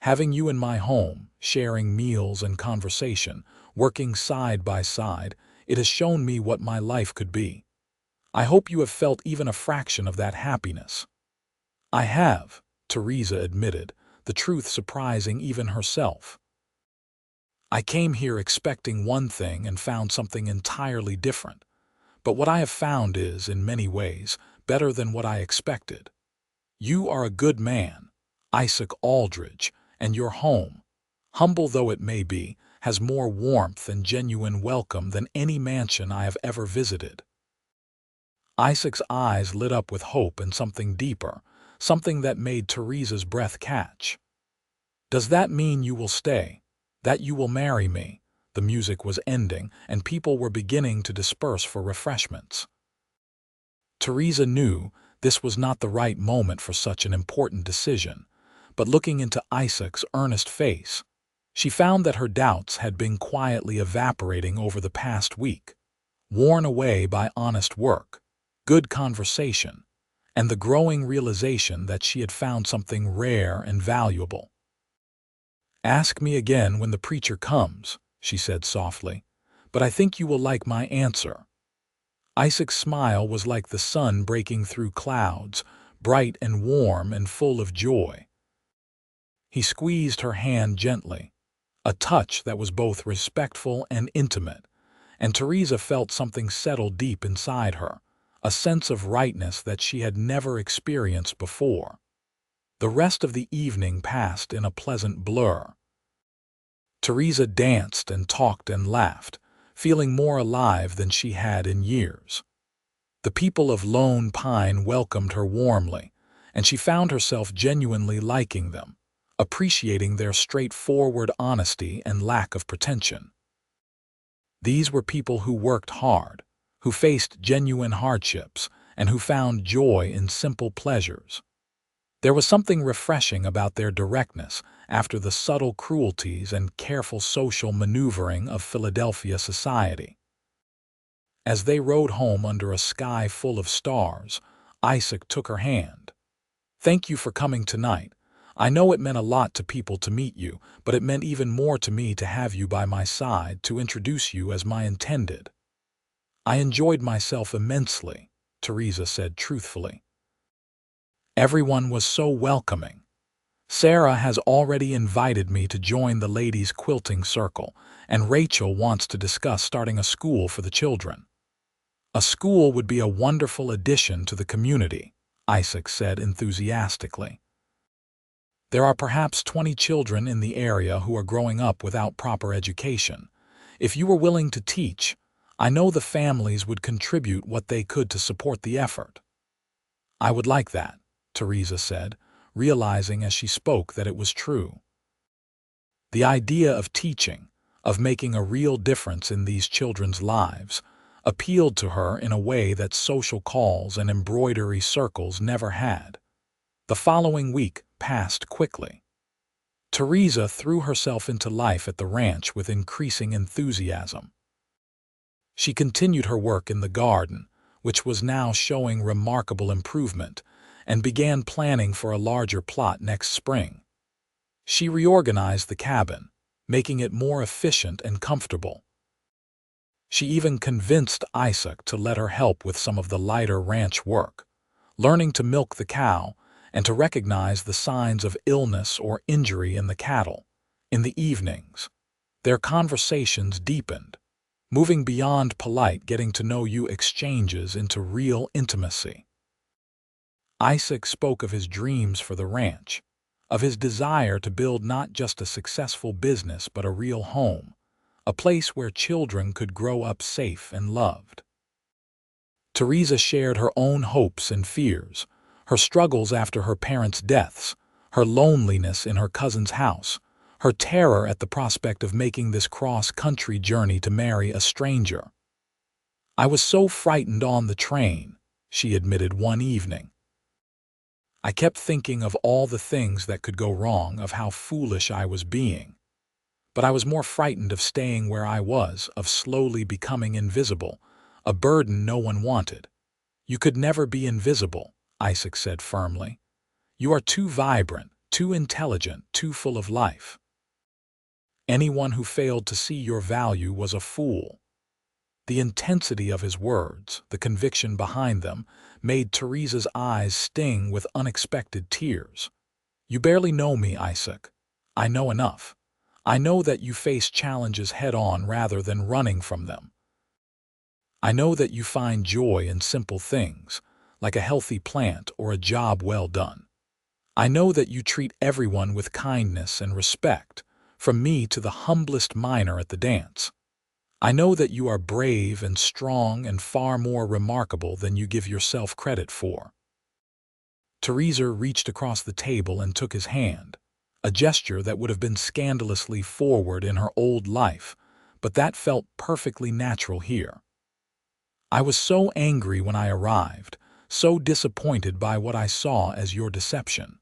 Having you in my home, sharing meals and conversation, working side by side, it has shown me what my life could be. I hope you have felt even a fraction of that happiness." "I have," Theresa admitted, the truth surprising even herself. "I came here expecting one thing and found something entirely different. But what I have found is, in many ways, better than what I expected. You are a good man, Isaac Aldridge, and your home, humble though it may be, has more warmth and genuine welcome than any mansion I have ever visited." Isaac's eyes lit up with hope and something deeper, something that made Theresa's breath catch. "Does that mean you will stay? That you will marry me?" The music was ending, and people were beginning to disperse for refreshments. Theresa knew this was not the right moment for such an important decision, but looking into Isaac's earnest face, she found that her doubts had been quietly evaporating over the past week, worn away by honest work, good conversation, and the growing realization that she had found something rare and valuable. "Ask me again when the preacher comes," she said softly, "but I think you will like my answer." Isaac's smile was like the sun breaking through clouds, bright and warm and full of joy. He squeezed her hand gently, a touch that was both respectful and intimate, and Theresa felt something settle deep inside her, a sense of rightness that she had never experienced before. The rest of the evening passed in a pleasant blur. Theresa danced and talked and laughed, feeling more alive than she had in years. The people of Lone Pine welcomed her warmly, and she found herself genuinely liking them, appreciating their straightforward honesty and lack of pretension. These were people who worked hard, who faced genuine hardships, and who found joy in simple pleasures. There was something refreshing about their directness after the subtle cruelties and careful social maneuvering of Philadelphia society. As they rode home under a sky full of stars, Isaac took her hand. "Thank you for coming tonight. I know it meant a lot to people to meet you, but it meant even more to me to have you by my side to introduce you as my intended." "I enjoyed myself immensely," Theresa said truthfully. Everyone was so welcoming. "Sarah has already invited me to join the ladies' quilting circle, and Rachel wants to discuss starting a school for the children." "A school would be a wonderful addition to the community," Isaac said enthusiastically. "There are perhaps 20 children in the area who are growing up without proper education. If you were willing to teach, I know the families would contribute what they could to support the effort." "I would like that," Theresa said, realizing as she spoke that it was true. The idea of teaching, of making a real difference in these children's lives, appealed to her in a way that social calls and embroidery circles never had. The following week passed quickly. Theresa threw herself into life at the ranch with increasing enthusiasm. She continued her work in the garden, which was now showing remarkable improvement, and began planning for a larger plot next spring. She reorganized the cabin, making it more efficient and comfortable. She even convinced Isaac to let her help with some of the lighter ranch work, learning to milk the cow and to recognize the signs of illness or injury in the cattle. In the evenings, their conversations deepened, moving beyond polite getting-to-know-you exchanges into real intimacy. Isaac spoke of his dreams for the ranch, of his desire to build not just a successful business but a real home, a place where children could grow up safe and loved. Theresa shared her own hopes and fears, her struggles after her parents' deaths, her loneliness in her cousin's house, her terror at the prospect of making this cross-country journey to marry a stranger. "I was so frightened on the train," she admitted one evening. "I kept thinking of all the things that could go wrong, of how foolish I was being. But I was more frightened of staying where I was, of slowly becoming invisible, a burden no one wanted." "You could never be invisible," Isaac said firmly. "You are too vibrant, too intelligent, too full of life. Anyone who failed to see your value was a fool." The intensity of his words, the conviction behind them, made Theresa's eyes sting with unexpected tears. "You barely know me, Isaac. I know enough. I know that you face challenges head-on rather than running from them. I know that you find joy in simple things, like a healthy plant or a job well done. I know that you treat everyone with kindness and respect, from me to the humblest miner at the dance. I know that you are brave and strong and far more remarkable than you give yourself credit for." Theresa reached across the table and took his hand, a gesture that would have been scandalously forward in her old life, but that felt perfectly natural here. "I was so angry when I arrived, so disappointed by what I saw as your deception.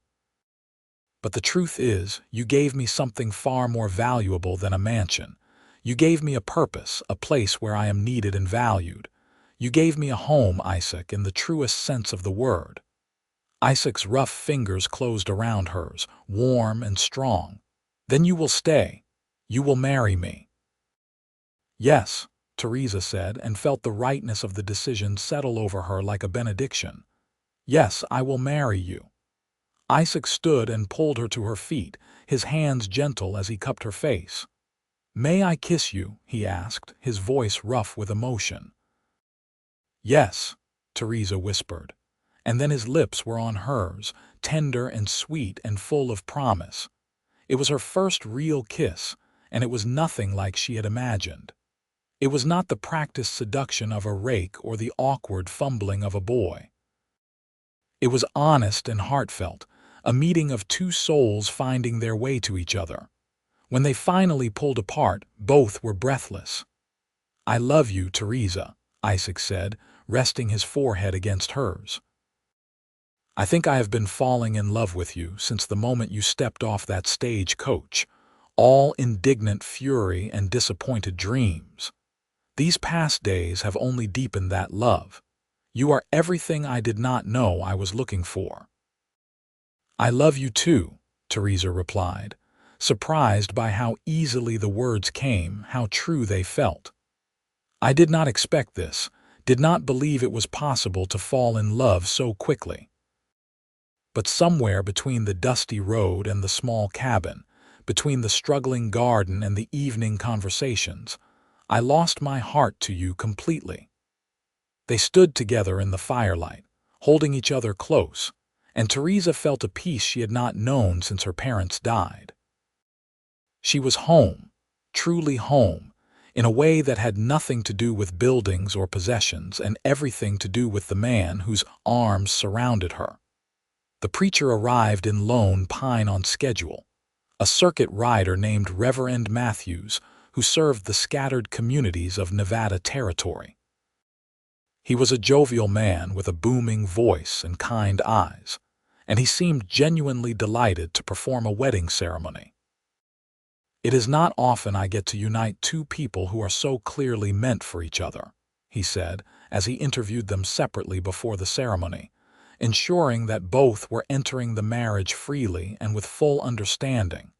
But the truth is, you gave me something far more valuable than a mansion. You gave me a purpose, a place where I am needed and valued. You gave me a home, Isaac, in the truest sense of the word." Isaac's rough fingers closed around hers, warm and strong. "Then you will stay. You will marry me." "Yes," Theresa said, and felt the rightness of the decision settle over her like a benediction. "Yes, I will marry you." Isaac stood and pulled her to her feet, his hands gentle as he cupped her face. "May I kiss you?" he asked, his voice rough with emotion. "Yes," Theresa whispered. And then his lips were on hers, tender and sweet and full of promise. It was her first real kiss, and it was nothing like she had imagined. It was not the practiced seduction of a rake or the awkward fumbling of a boy. It was honest and heartfelt, a meeting of two souls finding their way to each other. When they finally pulled apart, both were breathless. "I love you, Theresa," Isaac said, resting his forehead against hers. "I think I have been falling in love with you since the moment you stepped off that stage coach, all indignant fury and disappointed dreams. These past days have only deepened that love. You are everything I did not know I was looking for." "I love you too," Theresa replied, surprised by how easily the words came, how true they felt. "I did not expect this, did not believe it was possible to fall in love so quickly. But somewhere between the dusty road and the small cabin, between the struggling garden and the evening conversations, I lost my heart to you completely." They stood together in the firelight, holding each other close, and Theresa felt a peace she had not known since her parents died. She was home, truly home, in a way that had nothing to do with buildings or possessions and everything to do with the man whose arms surrounded her. The preacher arrived in Lone Pine on schedule, a circuit rider named Reverend Matthews who served the scattered communities of Nevada Territory. He was a jovial man with a booming voice and kind eyes, and he seemed genuinely delighted to perform a wedding ceremony. "It is not often I get to unite two people who are so clearly meant for each other," he said as he interviewed them separately before the ceremony, ensuring that both were entering the marriage freely and with full understanding.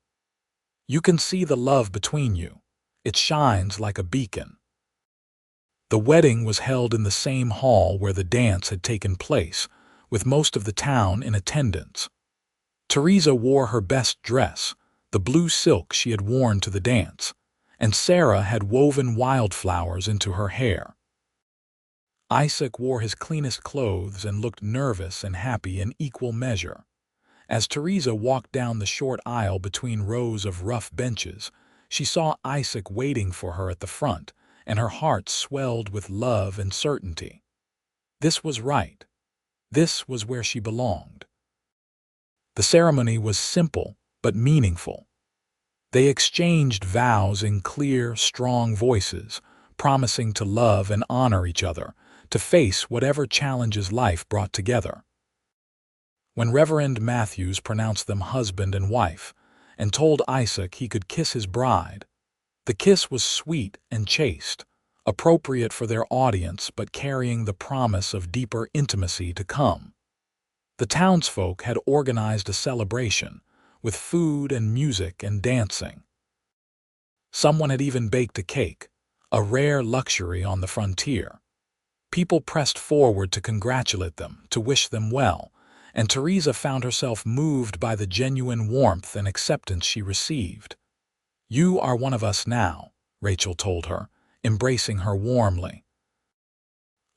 "You can see the love between you. It shines like a beacon." The wedding was held in the same hall where the dance had taken place, with most of the town in attendance. Theresa wore her best dress, the blue silk she had worn to the dance, and Sarah had woven wildflowers into her hair. Isaac wore his cleanest clothes and looked nervous and happy in equal measure. As Theresa walked down the short aisle between rows of rough benches, she saw Isaac waiting for her at the front, and her heart swelled with love and certainty. This was right. This was where she belonged. The ceremony was simple but meaningful. They exchanged vows in clear, strong voices, promising to love and honor each other, to face whatever challenges life brought together. When Reverend Matthews pronounced them husband and wife, and told Isaac he could kiss his bride, the kiss was sweet and chaste, appropriate for their audience but carrying the promise of deeper intimacy to come. The townsfolk had organized a celebration, with food and music and dancing. Someone had even baked a cake, a rare luxury on the frontier. People pressed forward to congratulate them, to wish them well, and Theresa found herself moved by the genuine warmth and acceptance she received. "You are one of us now," Rachel told her, embracing her warmly.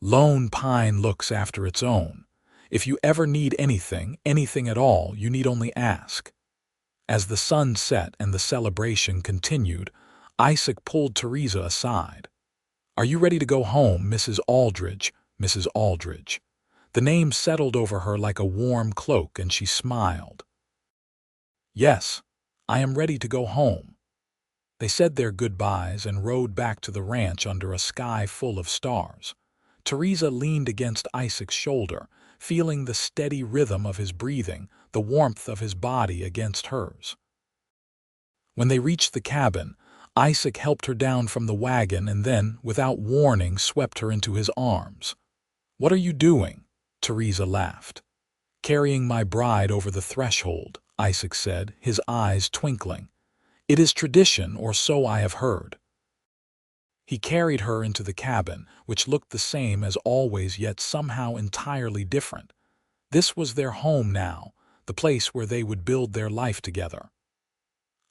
"Lone Pine looks after its own. If you ever need anything, anything at all, you need only ask." As the sun set and the celebration continued, Isaac pulled Theresa aside. "Are you ready to go home, Mrs. Aldridge, Mrs. Aldridge?" The name settled over her like a warm cloak, and she smiled. "Yes, I am ready to go home." They said their goodbyes and rode back to the ranch under a sky full of stars. Theresa leaned against Isaac's shoulder, feeling the steady rhythm of his breathing, the warmth of his body against hers. When they reached the cabin, Isaac helped her down from the wagon and then, without warning, swept her into his arms. "What are you doing?" Theresa laughed. "Carrying my bride over the threshold," Isaac said, his eyes twinkling. "It is tradition, or so I have heard." He carried her into the cabin, which looked the same as always yet somehow entirely different. This was their home now, the place where they would build their life together.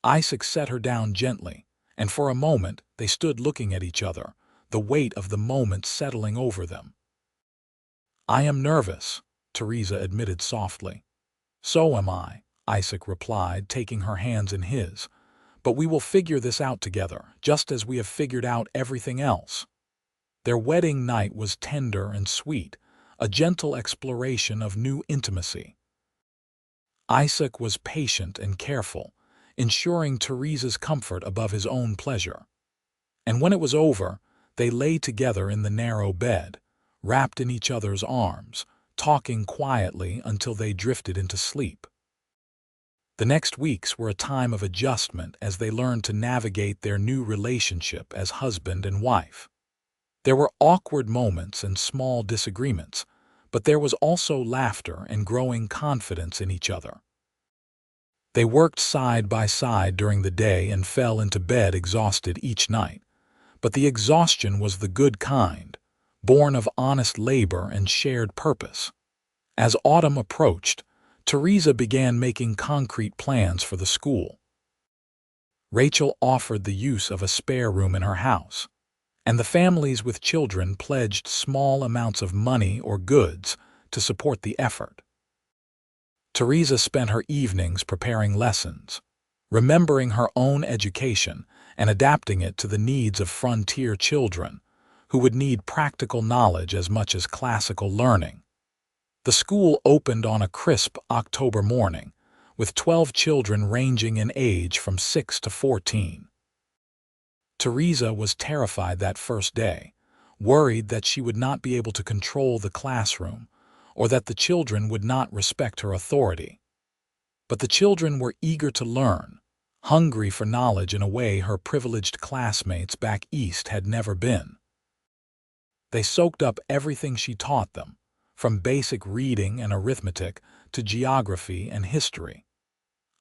Isaac set her down gently, and for a moment they stood looking at each other, the weight of the moment settling over them. "I am nervous," Theresa admitted softly. "So am I," Isaac replied, taking her hands in his. "But we will figure this out together, just as we have figured out everything else." Their wedding night was tender and sweet, a gentle exploration of new intimacy. Isaac was patient and careful, ensuring Theresa's comfort above his own pleasure. And when it was over, they lay together in the narrow bed, wrapped in each other's arms, talking quietly until they drifted into sleep. The next weeks were a time of adjustment as they learned to navigate their new relationship as husband and wife. There were awkward moments and small disagreements, but there was also laughter and growing confidence in each other. They worked side by side during the day and fell into bed exhausted each night. But the exhaustion was the good kind, born of honest labor and shared purpose. As autumn approached, Theresa began making concrete plans for the school. Rachel offered the use of a spare room in her house, and the families with children pledged small amounts of money or goods to support the effort. Theresa spent her evenings preparing lessons, remembering her own education and adapting it to the needs of frontier children who would need practical knowledge as much as classical learning. The school opened on a crisp October morning, with 12 children ranging in age from 6 to 14. Theresa was terrified that first day, worried that she would not be able to control the classroom or that the children would not respect her authority. But the children were eager to learn, hungry for knowledge in a way her privileged classmates back east had never been. They soaked up everything she taught them, from basic reading and arithmetic to geography and history.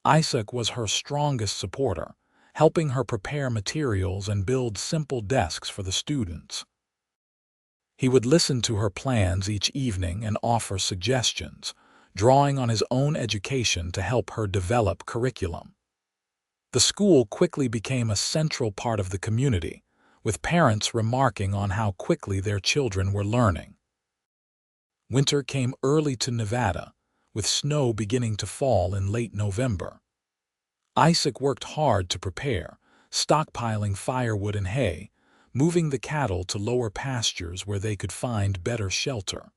Isaac was her strongest supporter, helping her prepare materials and build simple desks for the students. He would listen to her plans each evening and offer suggestions, drawing on his own education to help her develop curriculum. The school quickly became a central part of the community, with parents remarking on how quickly their children were learning. Winter came early to Nevada, with snow beginning to fall in late November. Isaac worked hard to prepare, stockpiling firewood and hay, moving the cattle to lower pastures where they could find better shelter.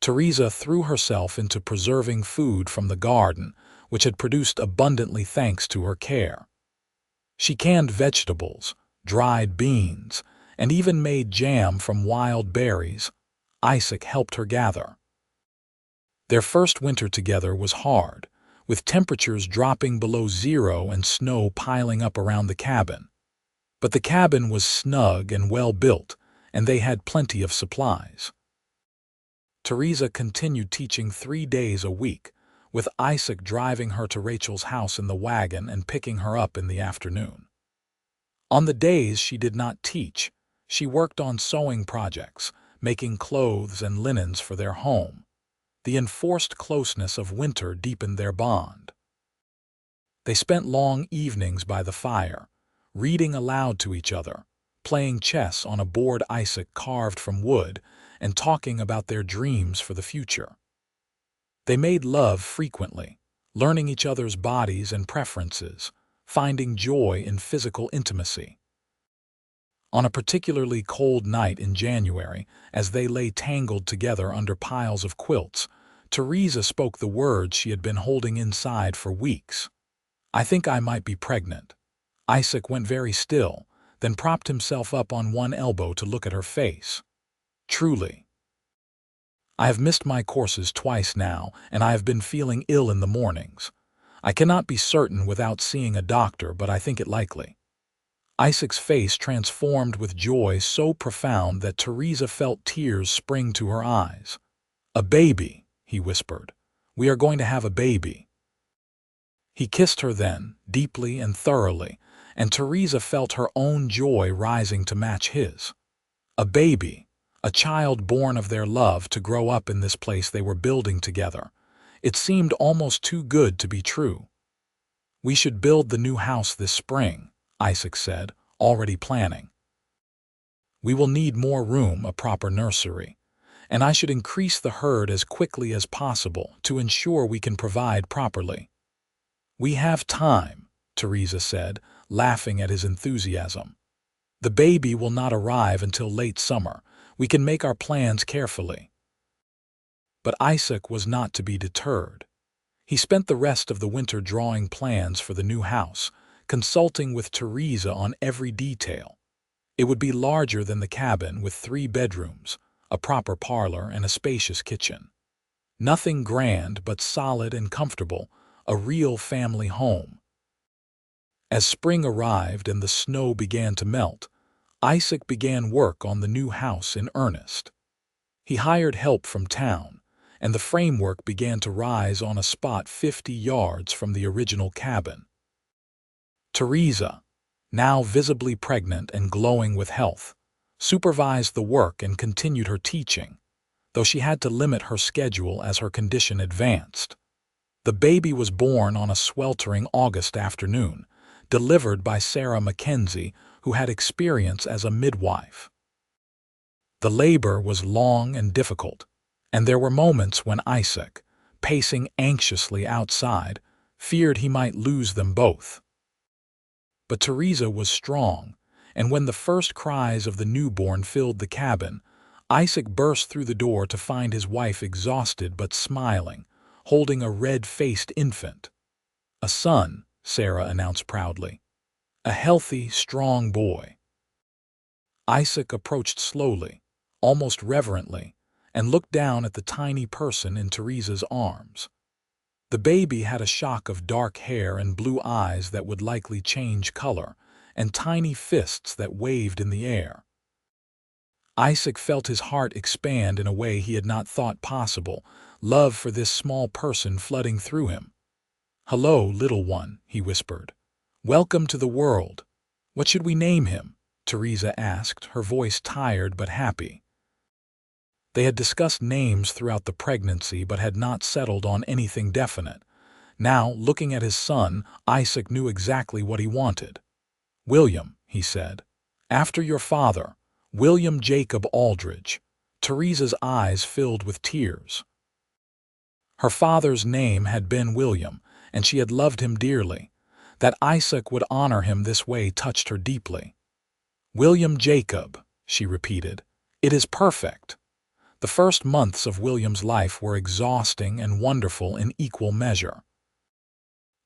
Theresa threw herself into preserving food from the garden, which had produced abundantly thanks to her care. She canned vegetables, dried beans, and even made jam from wild berries Isaac helped her gather. Their first winter together was hard, with temperatures dropping below zero and snow piling up around the cabin. But the cabin was snug and well built, and they had plenty of supplies. Theresa continued teaching 3 days a week, with Isaac driving her to Rachel's house in the wagon and picking her up in the afternoon. On the days she did not teach, she worked on sewing projects, making clothes and linens for their home. The enforced closeness of winter deepened their bond. They spent long evenings by the fire, reading aloud to each other, playing chess on a board Isaac carved from wood, and talking about their dreams for the future. They made love frequently, learning each other's bodies and preferences, finding joy in physical intimacy. On a particularly cold night in January, as they lay tangled together under piles of quilts, Theresa spoke the words she had been holding inside for weeks. "I think I might be pregnant." Isaac went very still, then propped himself up on one elbow to look at her face. "Truly. I have missed my courses twice now, and I have been feeling ill in the mornings. I cannot be certain without seeing a doctor, but I think it likely." Isaac's face transformed with joy so profound that Theresa felt tears spring to her eyes. "A baby," he whispered. "We are going to have a baby." He kissed her then, deeply and thoroughly, and Theresa felt her own joy rising to match his. A baby, a child born of their love to grow up in this place they were building together. It seemed almost too good to be true. "We should build the new house this spring," Isaac said, already planning. "We will need more room, a proper nursery, and I should increase the herd as quickly as possible to ensure we can provide properly." "We have time," Theresa said, laughing at his enthusiasm. "The baby will not arrive until late summer. We can make our plans carefully." But Isaac was not to be deterred. He spent the rest of the winter drawing plans for the new house, consulting with Theresa on every detail. It would be larger than the cabin, with 3 bedrooms, a proper parlor, and a spacious kitchen. Nothing grand, but solid and comfortable, a real family home. As spring arrived and the snow began to melt, Isaac began work on the new house in earnest. He hired help from town, and the framework began to rise on a spot 50 yards from the original cabin. Theresa, now visibly pregnant and glowing with health, supervised the work and continued her teaching, though she had to limit her schedule as her condition advanced. The baby was born on a sweltering August afternoon, delivered by Sarah Mackenzie, who had experience as a midwife. The labor was long and difficult, and there were moments when Isaac, pacing anxiously outside, feared he might lose them both. But Theresa was strong, and when the first cries of the newborn filled the cabin, Isaac burst through the door to find his wife exhausted but smiling, holding a red-faced infant. "A son," Sarah announced proudly. "A healthy, strong boy." Isaac approached slowly, almost reverently, and looked down at the tiny person in Theresa's arms. The baby had a shock of dark hair and blue eyes that would likely change color, and tiny fists that waved in the air. Isaac felt his heart expand in a way he had not thought possible, love for this small person flooding through him. "Hello, little one," he whispered. "Welcome to the world. What should we name him?" Theresa asked, her voice tired but happy. They had discussed names throughout the pregnancy but had not settled on anything definite. Now, looking at his son, Isaac knew exactly what he wanted. "William," he said. "After your father, William Jacob Aldridge." Theresa's eyes filled with tears. Her father's name had been William, and she had loved him dearly. That Isaac would honor him this way touched her deeply. "William Jacob," she repeated. "It is perfect." The first months of William's life were exhausting and wonderful in equal measure.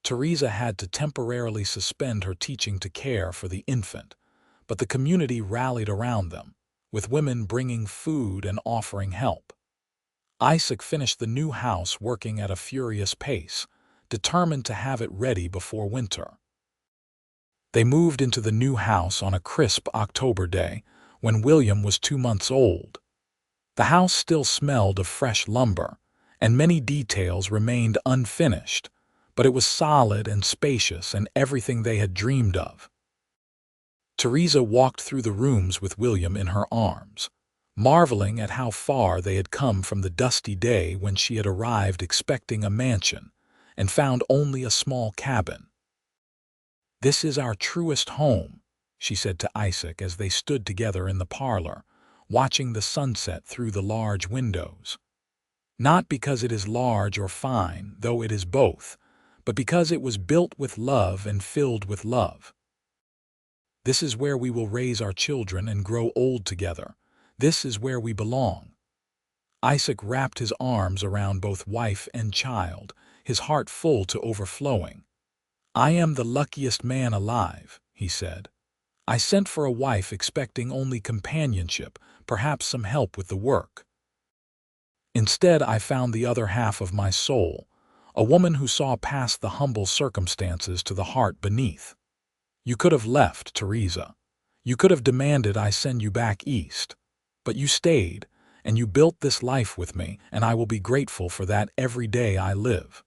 Theresa had to temporarily suspend her teaching to care for the infant, but the community rallied around them, with women bringing food and offering help. Isaac finished the new house working at a furious pace, determined to have it ready before winter. They moved into the new house on a crisp October day, when William was 2 months old. The house still smelled of fresh lumber, and many details remained unfinished, but it was solid and spacious and everything they had dreamed of. Theresa walked through the rooms with William in her arms, marveling at how far they had come from the dusty day when she had arrived expecting a mansion and found only a small cabin. "This is our truest home," she said to Isaac as they stood together in the parlor, watching the sunset through the large windows. "Not because it is large or fine, though it is both, but because it was built with love and filled with love. This is where we will raise our children and grow old together. This is where we belong." Isaac wrapped his arms around both wife and child, his heart full to overflowing. "I am the luckiest man alive," he said. "I sent for a wife expecting only companionship, perhaps some help with the work. Instead, I found the other half of my soul, a woman who saw past the humble circumstances to the heart beneath. You could have left, Theresa. You could have demanded I send you back east. But you stayed, and you built this life with me, and I will be grateful for that every day I live."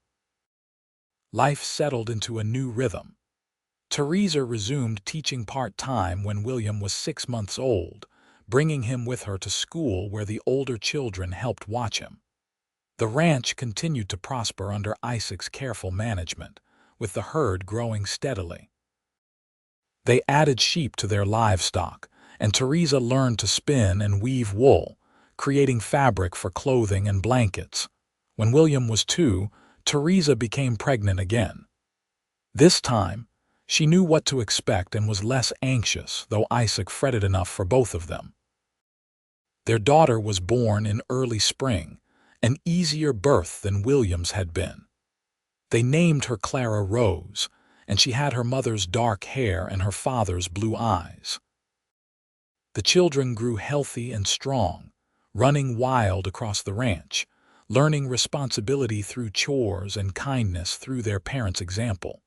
Life settled into a new rhythm. Theresa resumed teaching part-time when William was 6 months old, bringing him with her to school where the older children helped watch him. The ranch continued to prosper under Isaac's careful management, with the herd growing steadily. They added sheep to their livestock, and Theresa learned to spin and weave wool, creating fabric for clothing and blankets. When William was 2, Theresa became pregnant again. This time, she knew what to expect and was less anxious, though Isaac fretted enough for both of them. Their daughter was born in early spring, an easier birth than William's had been. They named her Clara Rose, and she had her mother's dark hair and her father's blue eyes. The children grew healthy and strong, running wild across the ranch, learning responsibility through chores and kindness through their parents' example.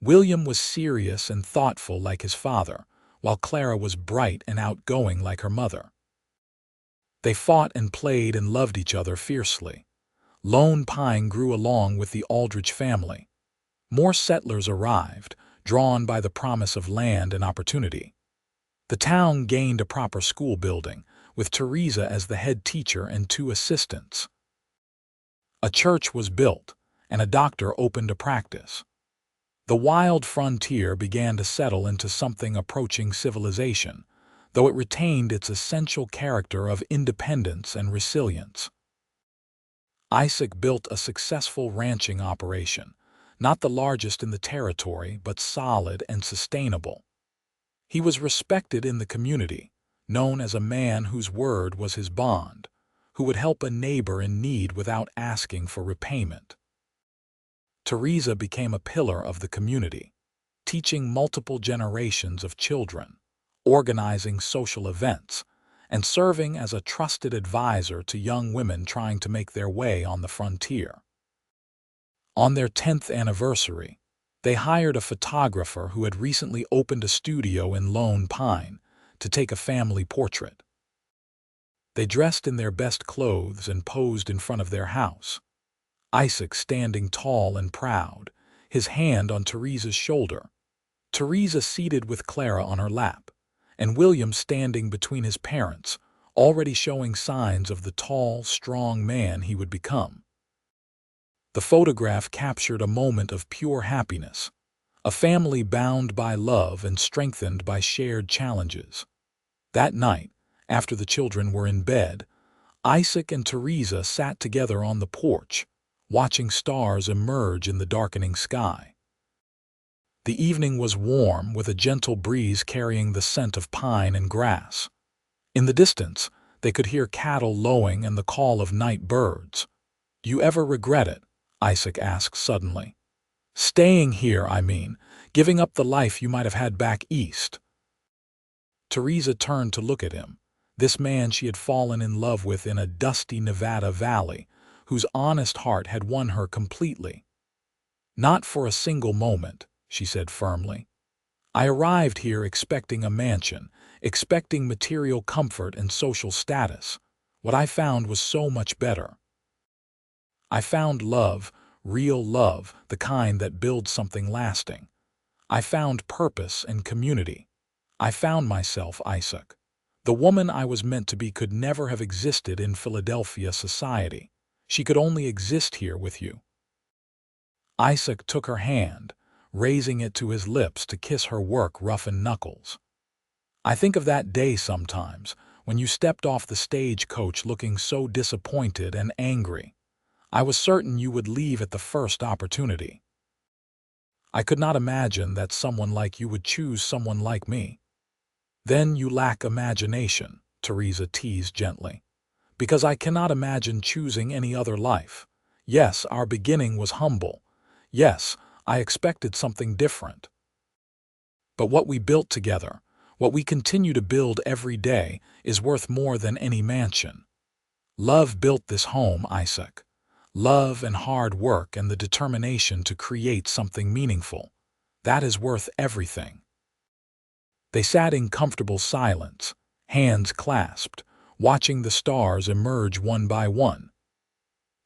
William was serious and thoughtful like his father, while Clara was bright and outgoing like her mother. They fought and played and loved each other fiercely. Lone Pine grew along with the Aldridge family. More settlers arrived, drawn by the promise of land and opportunity. The town gained a proper school building, with Theresa as the head teacher and 2 assistants. A church was built, and a doctor opened a practice. The wild frontier began to settle into something approaching civilization, though it retained its essential character of independence and resilience. Isaac built a successful ranching operation, not the largest in the territory, but solid and sustainable. He was respected in the community, known as a man whose word was his bond, who would help a neighbor in need without asking for repayment. Theresa became a pillar of the community, teaching multiple generations of children, organizing social events, and serving as a trusted advisor to young women trying to make their way on the frontier. On their 10th anniversary, they hired a photographer who had recently opened a studio in Lone Pine to take a family portrait. They dressed in their best clothes and posed in front of their house, Isaac standing tall and proud, his hand on Theresa's shoulder, Theresa seated with Clara on her lap, and William standing between his parents, already showing signs of the tall, strong man he would become. The photograph captured a moment of pure happiness, a family bound by love and strengthened by shared challenges. That night, after the children were in bed, Isaac and Theresa sat together on the porch, watching stars emerge in the darkening sky. The evening was warm, with a gentle breeze carrying the scent of pine and grass. In the distance, they could hear cattle lowing and the call of night birds. "Do you ever regret it?" Isaac asked suddenly. "Staying here, I mean, giving up the life you might have had back east." Theresa turned to look at him, this man she had fallen in love with in a dusty Nevada valley, whose honest heart had won her completely. "Not for a single moment," she said firmly. "I arrived here expecting a mansion, expecting material comfort and social status. What I found was so much better. I found love, real love, the kind that builds something lasting. I found purpose and community. I found myself, Isaac. The woman I was meant to be could never have existed in Philadelphia society. She could only exist here with you." Isaac took her hand, raising it to his lips to kiss her work-roughened knuckles. "I think of that day sometimes, when you stepped off the stagecoach looking so disappointed and angry. I was certain you would leave at the first opportunity. I could not imagine that someone like you would choose someone like me." "Then you lack imagination," Theresa teased gently. "Because I cannot imagine choosing any other life. Yes, our beginning was humble. Yes, I expected something different. But what we built together, what we continue to build every day, is worth more than any mansion. Love built this home, Isaac. Love and hard work and the determination to create something meaningful. That is worth everything." They sat in comfortable silence, hands clasped, watching the stars emerge one by one.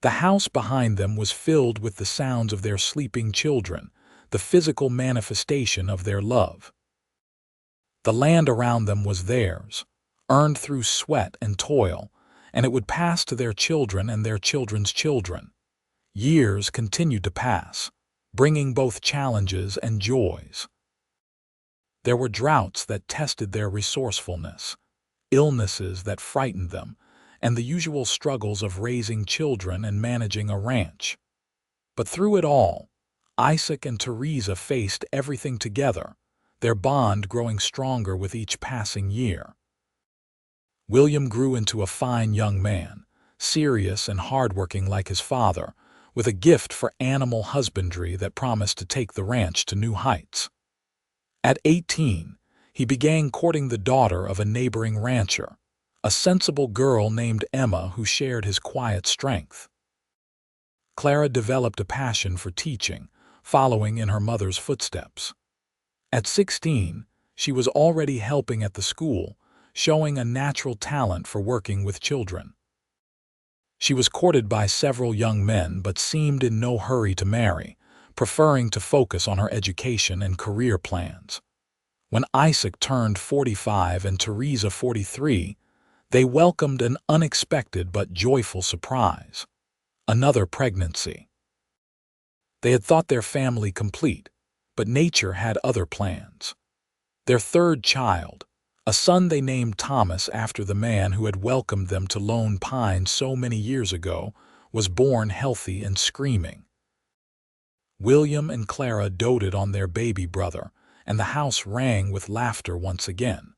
The house behind them was filled with the sounds of their sleeping children, the physical manifestation of their love. The land around them was theirs, earned through sweat and toil, and it would pass to their children and their children's children. Years continued to pass, bringing both challenges and joys. There were droughts that tested their resourcefulness, illnesses that frightened them, and the usual struggles of raising children and managing a ranch. But through it all, Isaac and Theresa faced everything together, their bond growing stronger with each passing year. William grew into a fine young man, serious and hardworking like his father, with a gift for animal husbandry that promised to take the ranch to new heights. At 18, he began courting the daughter of a neighboring rancher, a sensible girl named Emma who shared his quiet strength. Clara developed a passion for teaching, following in her mother's footsteps. At 16, she was already helping at the school, showing a natural talent for working with children. She was courted by several young men but seemed in no hurry to marry, preferring to focus on her education and career plans. When Isaac turned 45 and Theresa 43, they welcomed an unexpected but joyful surprise: another pregnancy. They had thought their family complete, but nature had other plans. Their third child, a son they named Thomas after the man who had welcomed them to Lone Pine so many years ago, was born healthy and screaming. William and Clara doted on their baby brother, and the house rang with laughter once again.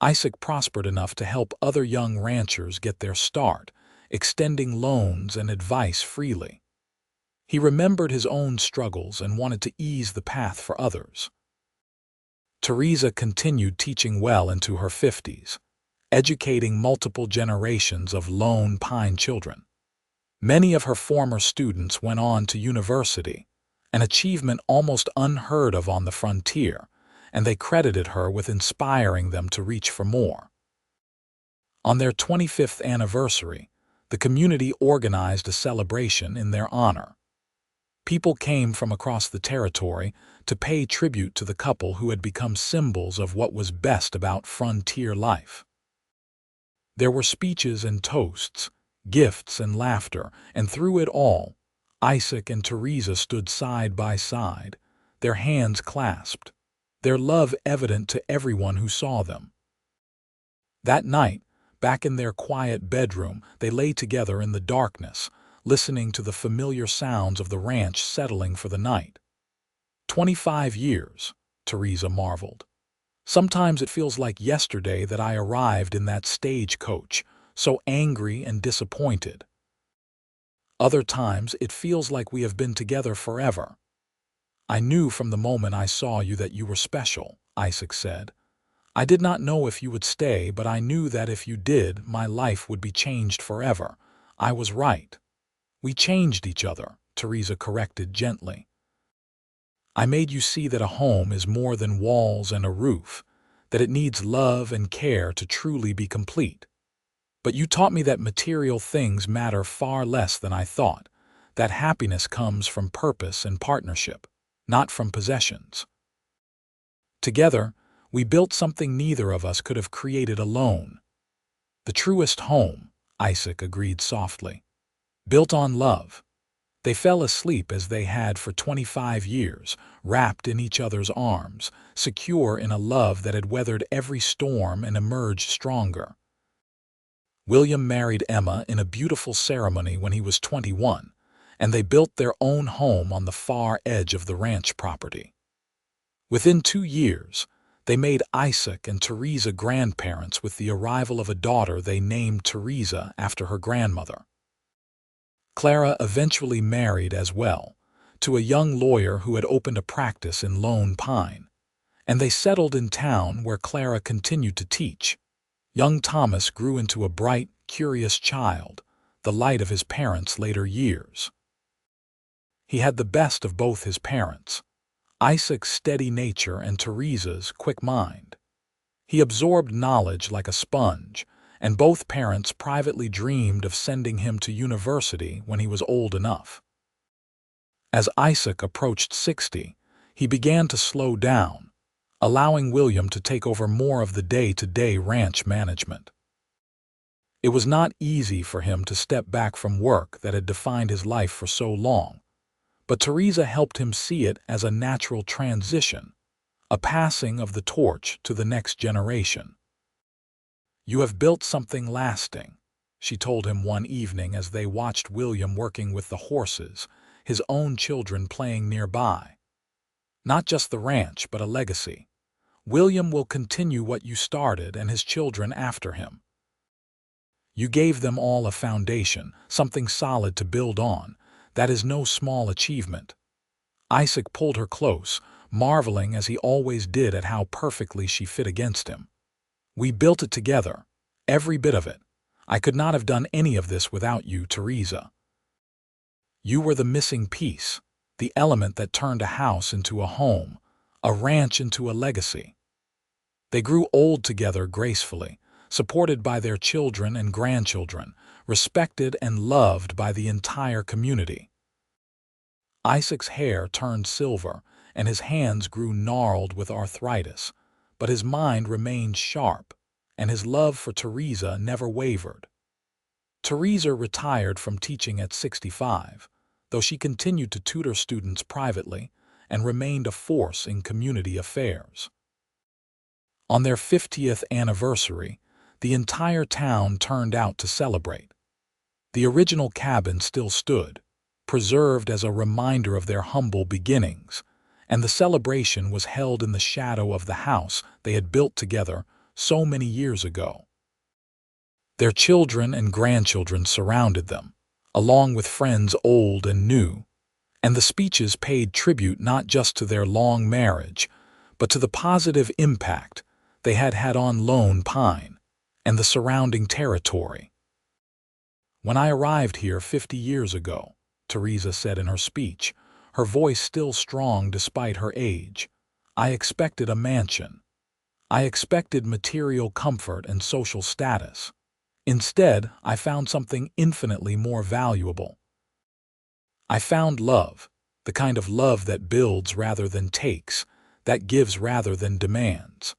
Isaac prospered enough to help other young ranchers get their start, extending loans and advice freely. He remembered his own struggles and wanted to ease the path for others. Theresa continued teaching well into her 50s, educating multiple generations of Lone Pine children. Many of her former students went on to university, an achievement almost unheard of on the frontier, and they credited her with inspiring them to reach for more. On their 25th anniversary, the community organized a celebration in their honor. People came from across the territory to pay tribute to the couple who had become symbols of what was best about frontier life. There were speeches and toasts, gifts and laughter, and through it all, Isaac and Theresa stood side by side, their hands clasped, their love evident to everyone who saw them. That night, back in their quiet bedroom, they lay together in the darkness, listening to the familiar sounds of the ranch settling for the night. 25 years, Theresa marveled. Sometimes it feels like yesterday that I arrived in that stagecoach, so angry and disappointed. Other times it feels like we have been together forever. I knew from the moment I saw you that you were special, Isaac said. I did not know if you would stay, but I knew that if you did, my life would be changed forever. I was right. We changed each other, Theresa corrected gently. I made you see that a home is more than walls and a roof, that it needs love and care to truly be complete. But you taught me that material things matter far less than I thought, that happiness comes from purpose and partnership, not from possessions. Together, we built something neither of us could have created alone. The truest home, Isaac agreed softly. Built on love. They fell asleep as they had for 25 years, wrapped in each other's arms, secure in a love that had weathered every storm and emerged stronger. William married Emma in a beautiful ceremony when he was 21, and they built their own home on the far edge of the ranch property. Within 2 years, they made Isaac and Theresa grandparents with the arrival of a daughter they named Theresa after her grandmother. Clara eventually married as well, to a young lawyer who had opened a practice in Lone Pine, and they settled in town where Clara continued to teach. Young Thomas grew into a bright, curious child, the light of his parents' later years. He had the best of both his parents, Isaac's steady nature and Theresa's quick mind. He absorbed knowledge like a sponge, and both parents privately dreamed of sending him to university when he was old enough. As Isaac approached 60, he began to slow down, allowing William to take over more of the day-to-day ranch management. It was not easy for him to step back from work that had defined his life for so long, but Theresa helped him see it as a natural transition, a passing of the torch to the next generation. You have built something lasting, she told him one evening as they watched William working with the horses, his own children playing nearby. Not just the ranch, but a legacy. William will continue what you started and his children after him. You gave them all a foundation, something solid to build on. That is no small achievement. Isaac pulled her close, marveling as he always did at how perfectly she fit against him. We built it together, every bit of it. I could not have done any of this without you, Theresa. You were the missing piece, the element that turned a house into a home, a ranch into a legacy. They grew old together gracefully, supported by their children and grandchildren, respected and loved by the entire community. Isaac's hair turned silver, and his hands grew gnarled with arthritis, but his mind remained sharp, and his love for Theresa never wavered. Theresa retired from teaching at 65, though she continued to tutor students privately and remained a force in community affairs. On their 50th anniversary, the entire town turned out to celebrate. The original cabin still stood, preserved as a reminder of their humble beginnings, and the celebration was held in the shadow of the house they had built together so many years ago. Their children and grandchildren surrounded them, along with friends old and new, and the speeches paid tribute not just to their long marriage, but to the positive impact they had had on Lone Pine and the surrounding territory. When I arrived here 50 years ago, Theresa said in her speech, her voice still strong despite her age, I expected a mansion. I expected material comfort and social status. Instead, I found something infinitely more valuable. I found love, the kind of love that builds rather than takes, that gives rather than demands.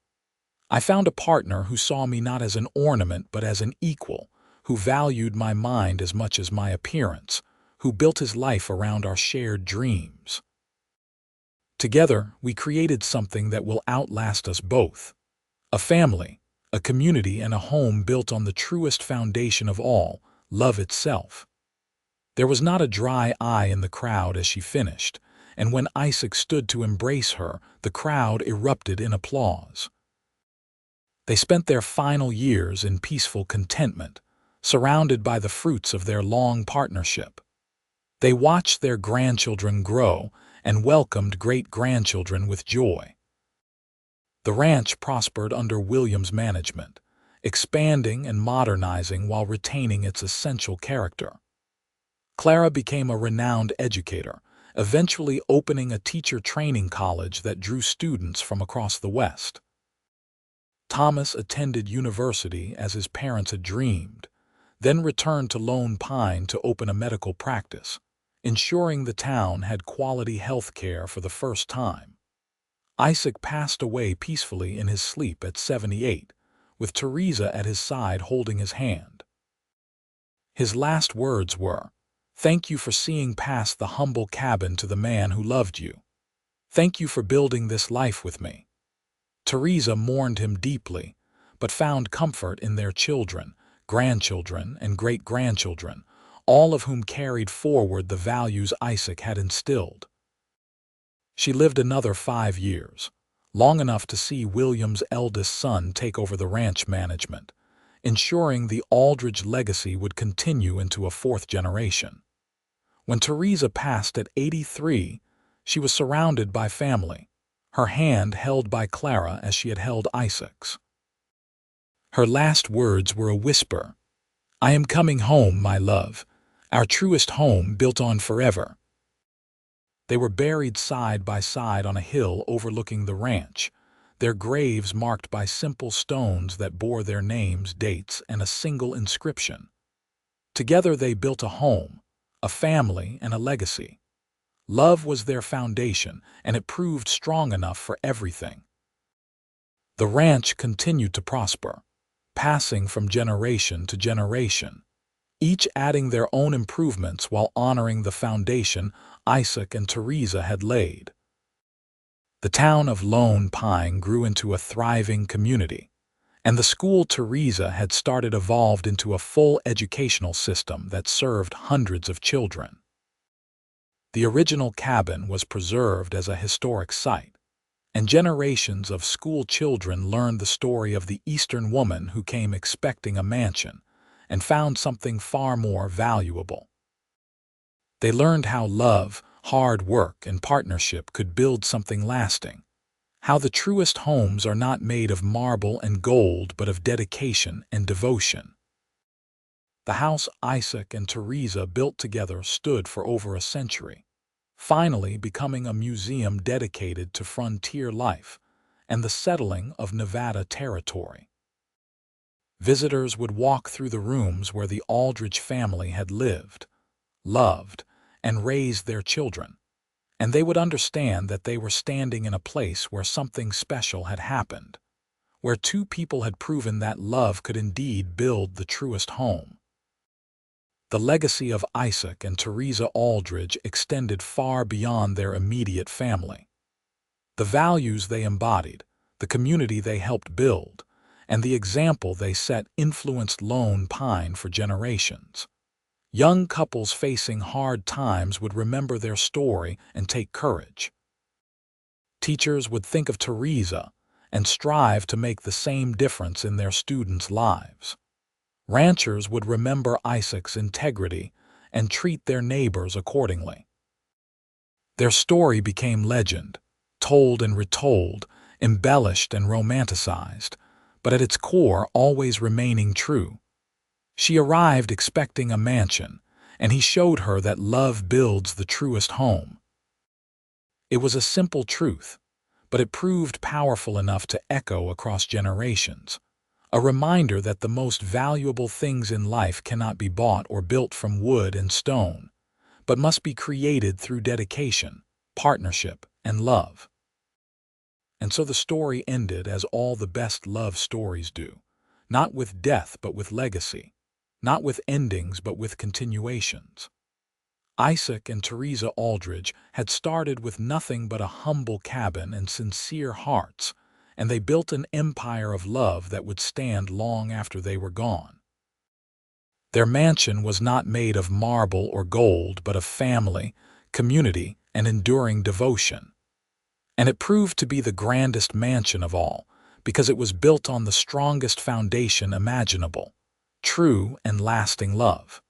I found a partner who saw me not as an ornament but as an equal, who valued my mind as much as my appearance, who built his life around our shared dreams. Together, we created something that will outlast us both. A family, a community, and a home built on the truest foundation of all, love itself. There was not a dry eye in the crowd as she finished, and when Isaac stood to embrace her, the crowd erupted in applause. They spent their final years in peaceful contentment, surrounded by the fruits of their long partnership. They watched their grandchildren grow and welcomed great-grandchildren with joy. The ranch prospered under William's management, expanding and modernizing while retaining its essential character. Clara became a renowned educator, eventually opening a teacher training college that drew students from across the West. Thomas attended university as his parents had dreamed, then returned to Lone Pine to open a medical practice, ensuring the town had quality health care for the first time. Isaac passed away peacefully in his sleep at 78, with Theresa at his side holding his hand. His last words were, "Thank you for seeing past the humble cabin to the man who loved you. Thank you for building this life with me." Theresa mourned him deeply, but found comfort in their children, grandchildren, and great-grandchildren, all of whom carried forward the values Isaac had instilled. She lived another 5 years, long enough to see William's eldest son take over the ranch management, ensuring the Aldridge legacy would continue into a 4th generation. When Theresa passed at 83, she was surrounded by family, her hand held by Clara as she had held Isaac's. Her last words were a whisper, "I am coming home, my love, our truest home built on forever." They were buried side by side on a hill overlooking the ranch, their graves marked by simple stones that bore their names, dates, and a single inscription. Together they built a home, a family, and a legacy. Love was their foundation, and it proved strong enough for everything. The ranch continued to prosper, passing from generation to generation, each adding their own improvements while honoring the foundation Isaac and Theresa had laid. The town of Lone Pine grew into a thriving community, And the school Theresa had started evolved into a full educational system that served hundreds of children. The original cabin was preserved as a historic site, and generations of school children learned the story of the Eastern woman who came expecting a mansion and found something far more valuable. They learned how love, hard work, and partnership could build something lasting, how the truest homes are not made of marble and gold but of dedication and devotion. The house Isaac and Theresa built together stood for over a century, finally becoming a museum dedicated to frontier life and the settling of Nevada territory. Visitors would walk through the rooms where the Aldridge family had lived, loved, and raised their children, and they would understand that they were standing in a place where something special had happened, where two people had proven that love could indeed build the truest home. The legacy of Isaac and Theresa Aldridge extended far beyond their immediate family. The values they embodied, the community they helped build, and the example they set influenced Lone Pine for generations. Young couples facing hard times would remember their story and take courage. Teachers would think of Theresa and strive to make the same difference in their students' lives. Ranchers would remember Isaac's integrity and treat their neighbors accordingly. Their story became legend, told and retold, embellished and romanticized, but at its core always remaining true. She arrived expecting a mansion, and he showed her that love builds the truest home. It was a simple truth, but it proved powerful enough to echo across generations. A reminder that the most valuable things in life cannot be bought or built from wood and stone, but must be created through dedication, partnership, and love. And so the story ended as all the best love stories do, not with death but with legacy, not with endings but with continuations. Isaac and Theresa Aldridge had started with nothing but a humble cabin and sincere hearts, and they built an empire of love that would stand long after they were gone. Their mansion was not made of marble or gold, but of family, community, and enduring devotion. And it proved to be the grandest mansion of all, because it was built on the strongest foundation imaginable: true and lasting love.